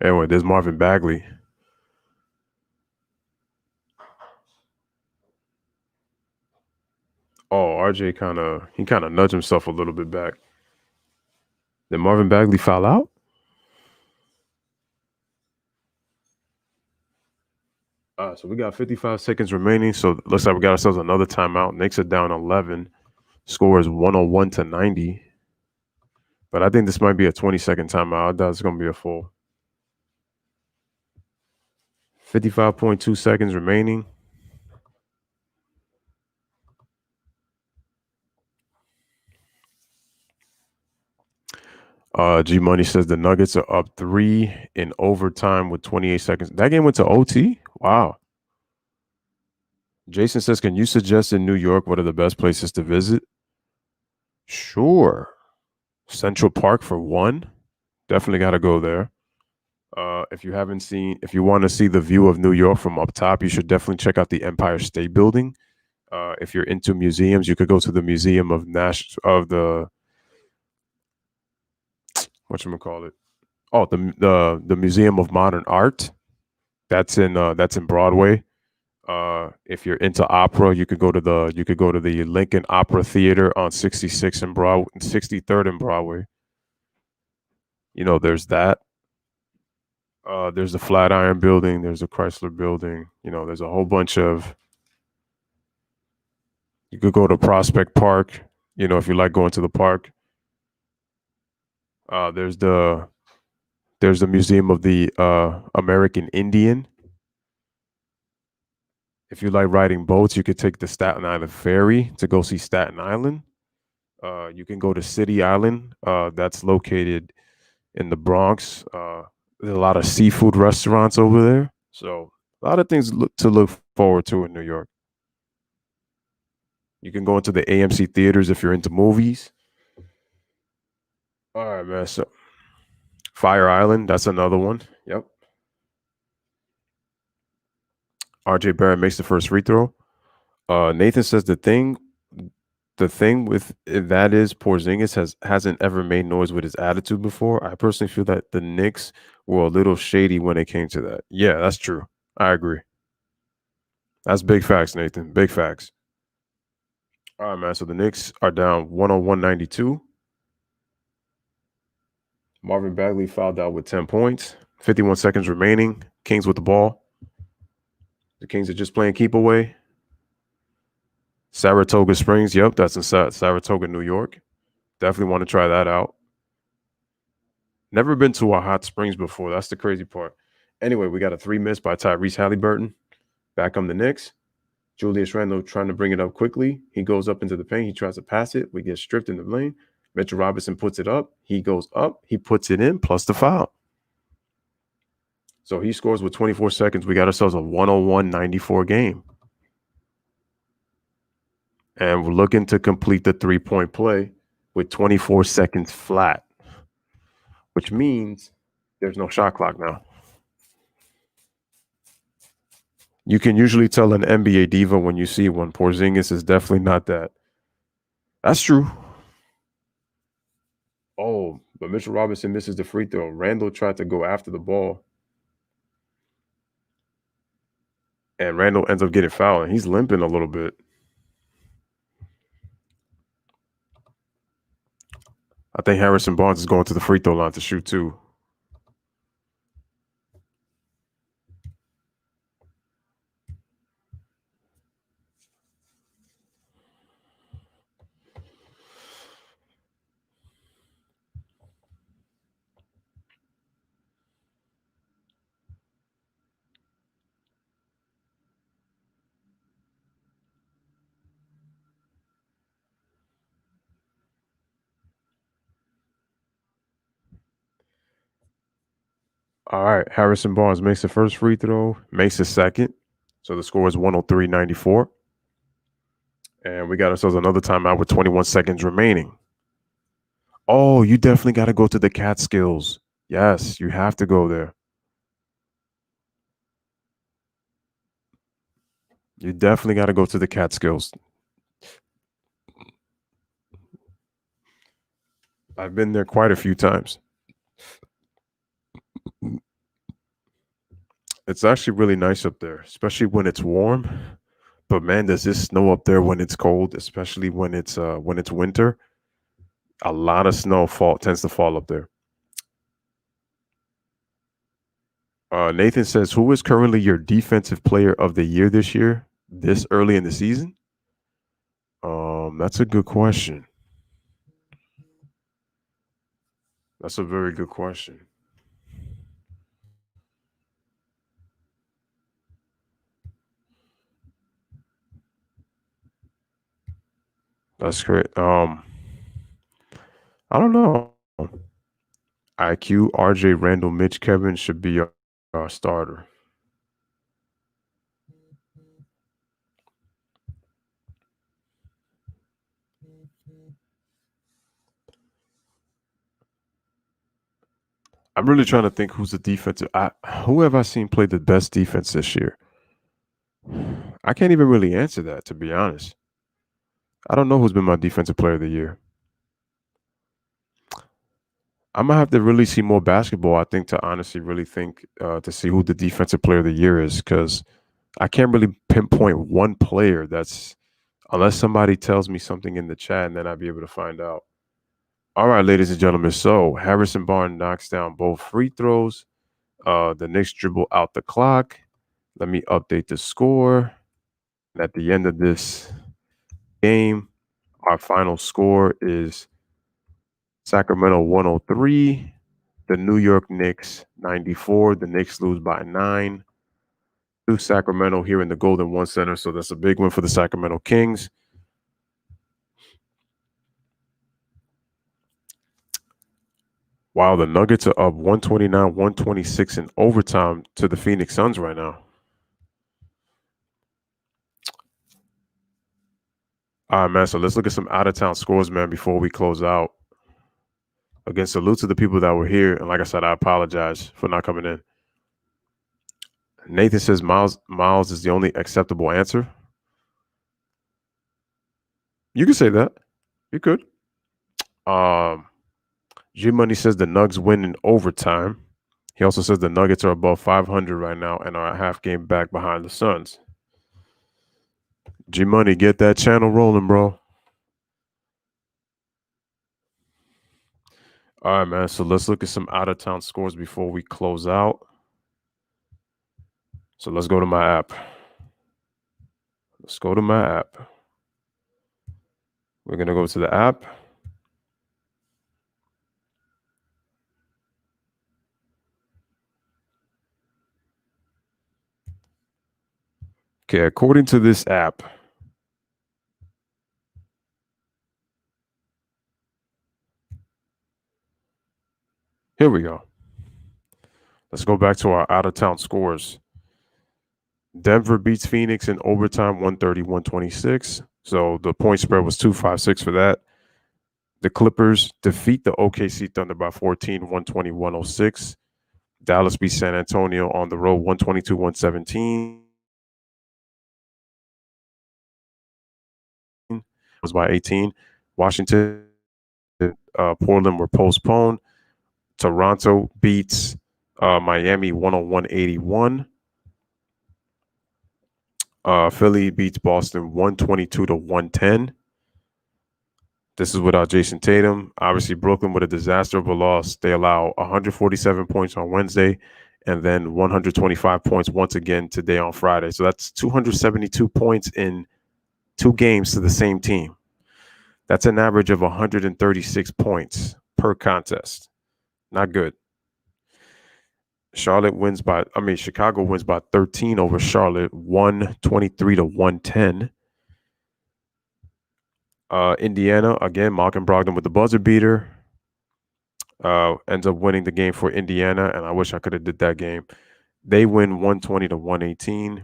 Anyway, there's Marvin Bagley. Oh, RJ kind of nudged himself a little bit back. Did Marvin Bagley foul out? So we got 55 seconds remaining. So looks like we got ourselves another timeout. Knicks are down 11. Score is 101-90. But I think this might be a 20-second timeout. I doubt it's going to be a full. 55.2 seconds remaining. G Money says the Nuggets are up 3 in overtime with 28 seconds. That game went to OT? Wow. Jason says, can you suggest in New York what are the best places to visit? Sure. Central Park for one. Definitely got to go there. If you want to see the view of New York from up top, you should definitely check out the Empire State Building. If you're into museums, you could go to the Museum of whatchamacallit? Oh, the Museum of Modern Art. That's in Broadway. If you're into opera, you could go to the Lincoln Opera Theater on 66th and 63rd and Broadway. You know, there's that. There's the Flatiron Building. There's the Chrysler Building. You know, there's a whole bunch of. You could go to Prospect Park. You know, if you like going to the park. There's the Museum of the American Indian. If you like riding boats, you could take the Staten Island Ferry to go see Staten Island. You can go to City Island. That's located in the Bronx. There's a lot of seafood restaurants over there. So a lot of things to look forward to in New York. You can go into the AMC theaters if you're into movies. All right, man. So Fire Island, that's another one. Yep. RJ Barrett makes the first free throw. Nathan says the thing with that is Porzingis hasn't ever made noise with his attitude before. I personally feel that the Knicks were a little shady when it came to that. Yeah, that's true. I agree. That's big facts, Nathan. Big facts. All right, man. So the Knicks are down 101-92. Marvin Bagley fouled out with 10 points. 51 seconds remaining. Kings with the ball. The Kings are just playing keep away. Saratoga Springs. Yep, that's in Saratoga, New York. Definitely want to try that out. Never been to a hot springs before. That's the crazy part. Anyway, we got a 3 miss by Tyrese Halliburton. Back on the Knicks. Julius Randle trying to bring it up quickly. He goes up into the paint. He tries to pass it. We get stripped in the lane. Mitchell Robinson puts it up. He goes up. He puts it in, plus the foul. So he scores with 24 seconds. We got ourselves a 101-94 game. And we're looking to complete the 3-point play with 24 seconds flat, which means there's no shot clock now. You can usually tell an NBA diva when you see one. Porzingis is definitely not that. That's true. Oh, but Mitchell Robinson misses the free throw. Randall tried to go after the ball. And Randall ends up getting fouled. And he's limping a little bit. I think Harrison Barnes is going to the free throw line to shoot too. All right. Harrison Barnes makes the first free throw, makes the second. So the score is 103-94. And we got ourselves another timeout with 21 seconds remaining. Oh, you definitely got to go to the Catskills. Yes, you have to go there. You definitely got to go to the Catskills. I've been there quite a few times. It's actually really nice up there, especially when it's warm. But man, does this snow up there when it's cold, especially when it's winter. A lot of snow tends to fall up there. Nathan says, who is currently your defensive player of the year this year, this early in the season? That's a good question. That's a very good question. That's great. I don't know. IQ, RJ, Randall, Mitch, Kevin should be our starter. I'm really trying to think who's the defensive. Who have I seen play the best defense this year? I can't even really answer that, to be honest. I don't know who's been my defensive player of the year. I'm gonna have to really see more basketball, I think, to honestly really think to see who the defensive player of the year is, because I can't really pinpoint one player that's unless somebody tells me something in the chat, and then I'll be able to find out. All right, ladies and gentlemen. So Harrison Barnes knocks down both free throws. The Knicks dribble out the clock. Let me update the score. And at the end of this game, our final score is Sacramento 103, the New York Knicks 94. The Knicks lose by 9 to Sacramento here in the Golden One Center. So that's a big win for the Sacramento Kings. Wow, the Nuggets are up 129, 126 in overtime to the Phoenix Suns right now. All right, man. So let's look at some out of town scores, man, before we close out. Again, salute to the people that were here. And like I said, I apologize for not coming in. Nathan says Miles is the only acceptable answer. You can say that. You could. G Money says the Nuggets win in overtime. He also says the Nuggets are above 500 right now and are a half game back behind the Suns. G Money, get that channel rolling, bro. All right, man. So let's look at some out of town scores before we close out. So let's go to my app. Let's go to my app. We're going to go to the app. Okay, according to this app, here we go. Let's go back to our out of town scores. Denver beats Phoenix in overtime 130-126. So the point spread was 256 for that. The Clippers defeat the OKC Thunder by 14, 120-106. Dallas beats San Antonio on the road 122-117. Was by 18. Washington, Portland were postponed. Toronto beats Miami 101-81. Philly beats Boston 122-110. This is without Jason Tatum. Obviously, Brooklyn with a disaster of a loss. They allow 147 points on Wednesday and then 125 points once again today on Friday. So that's 272 points in 2 games to the same team. That's an average of 136 points per contest. Not good. Chicago wins by 13 over Charlotte, 123-110. Indiana, again, Malcolm Brogdon with the buzzer beater. Ends up winning the game for Indiana, and I wish I could have did that game. They win 120-118.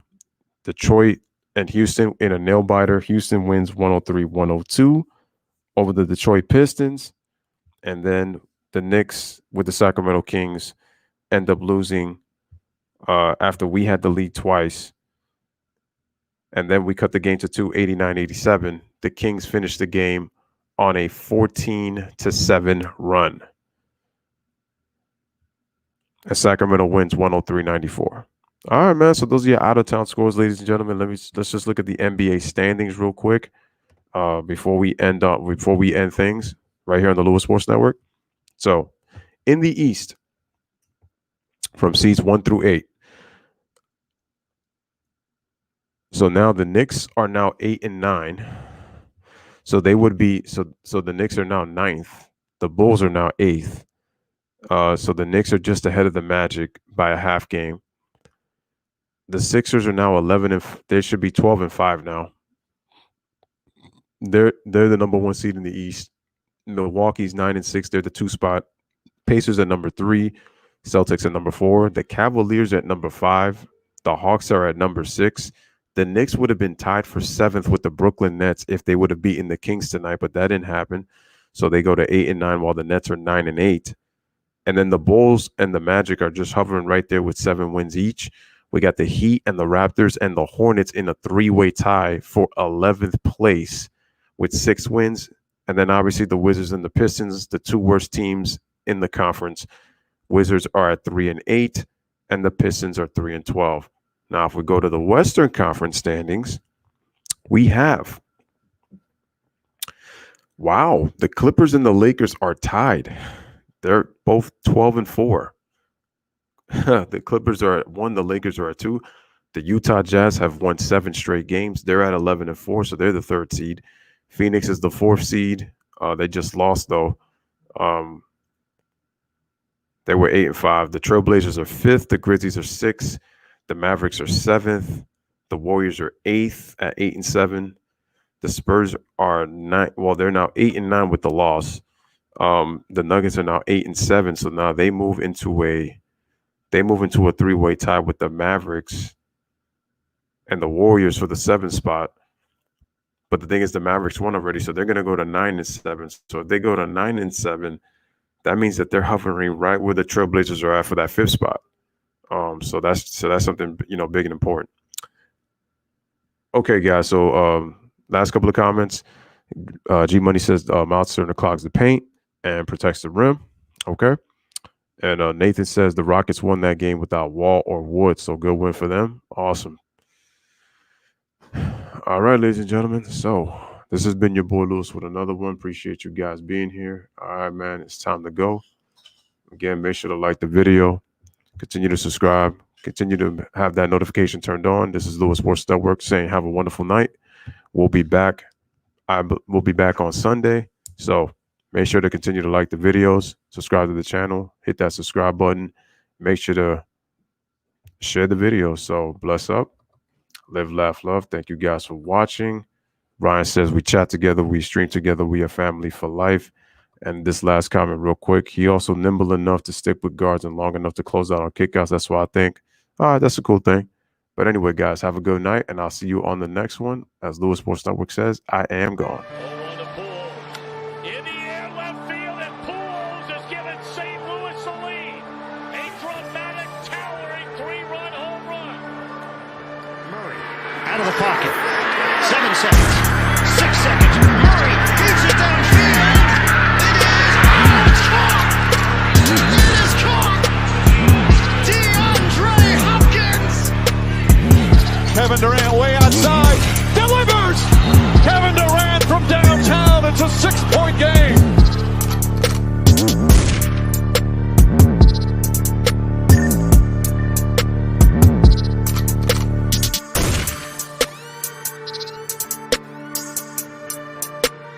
Detroit and Houston in a nail biter. Houston wins 103-102 over the Detroit Pistons. And then the Knicks with the Sacramento Kings end up losing after we had the lead twice. And then we cut the game to 2, 89-87. The Kings finished the game on a 14-7 run. And Sacramento wins 103-94. All right, man. So those are your out-of-town scores, ladies and gentlemen. Let's just look at the NBA standings real quick before we end things right here on the Lewis Sports Network. So in the East, from seeds 1 through 8. So now the Knicks are now 8-9. So they would be so the Knicks are now 9th. The Bulls are now 8th. So the Knicks are just ahead of the Magic by a half game. The Sixers are now 11 and they should be 12-5 now. They're the number 1 seed in the East. Milwaukee's 9-6. They're the 2 spot. Pacers at number 3. Celtics at number 4. The Cavaliers at number 5. The Hawks are at number 6. The Knicks would have been tied for 7th with the Brooklyn Nets if they would have beaten the Kings tonight, but that didn't happen. So they go to 8-9 while the Nets are 9-8. And then the Bulls and the Magic are just hovering right there with 7 wins each. We got the Heat and the Raptors and the Hornets in a 3-way tie for 11th place with 6 wins. And then obviously the Wizards and the Pistons, the 2 worst teams in the conference. Wizards are at 3-8 and the Pistons are 3-12. Now, if we go to the Western Conference standings, we have, the Clippers and the Lakers are tied. They're both 12-4. The Clippers are at 1, the Lakers are at 2. The Utah Jazz have won 7 straight games. They're at 11-4, so they're the 3rd seed. Phoenix is the 4th seed. They just lost, though. They were 8-5. The Trailblazers are 5th. The Grizzlies are 6th. The Mavericks are 7th. The Warriors are 8th at 8-7. The Spurs are 9. Well, they're now 8-9 with the loss. The Nuggets are now 8-7, so now they move into a three-way tie with the Mavericks and the Warriors for the 7th spot. But the thing is, the Mavericks won already, so they're going to go to 9-7. So if they go to 9-7, that means that they're hovering right where the Trailblazers are at for that 5th spot. So that's something big and important. Okay, guys. So last couple of comments. G Money says Miles Turner clogs the paint and protects the rim. Okay. And Nathan says the Rockets won that game without Wall or Wood, so good win for them. Awesome. All right, ladies and gentlemen. So this has been your boy Lewis with another one. Appreciate you guys being here. All right, man. It's time to go. Again, make sure to like the video. Continue to subscribe. Continue to have that notification turned on. This is Lewis Sports Network saying have a wonderful night. We'll be back. We'll be back on Sunday. So make sure to continue to like the videos, subscribe to the channel, hit that subscribe button. Make sure to share the video. So bless up. Live, laugh, love. Thank you guys for watching. Ryan says we chat together, we stream together, we are family for life. And this last comment real quick, he also nimble enough to stick with guards and long enough to close out on kickouts. That's why I think, that's a cool thing. But anyway, guys, have a good night, and I'll see you on the next one. As Lewis Sports Network says, I am gone. In the air, left field, and Pools is giving St. Louis the lead. A dramatic, towering 3-run home run. Murray out of the pocket. 7 seconds. 6 seconds. Murray keeps it downfield. It's caught. It is caught. DeAndre Hopkins. Kevin Durant way outside. Delivers. Kevin Durant from downtown. It's a 6-point game.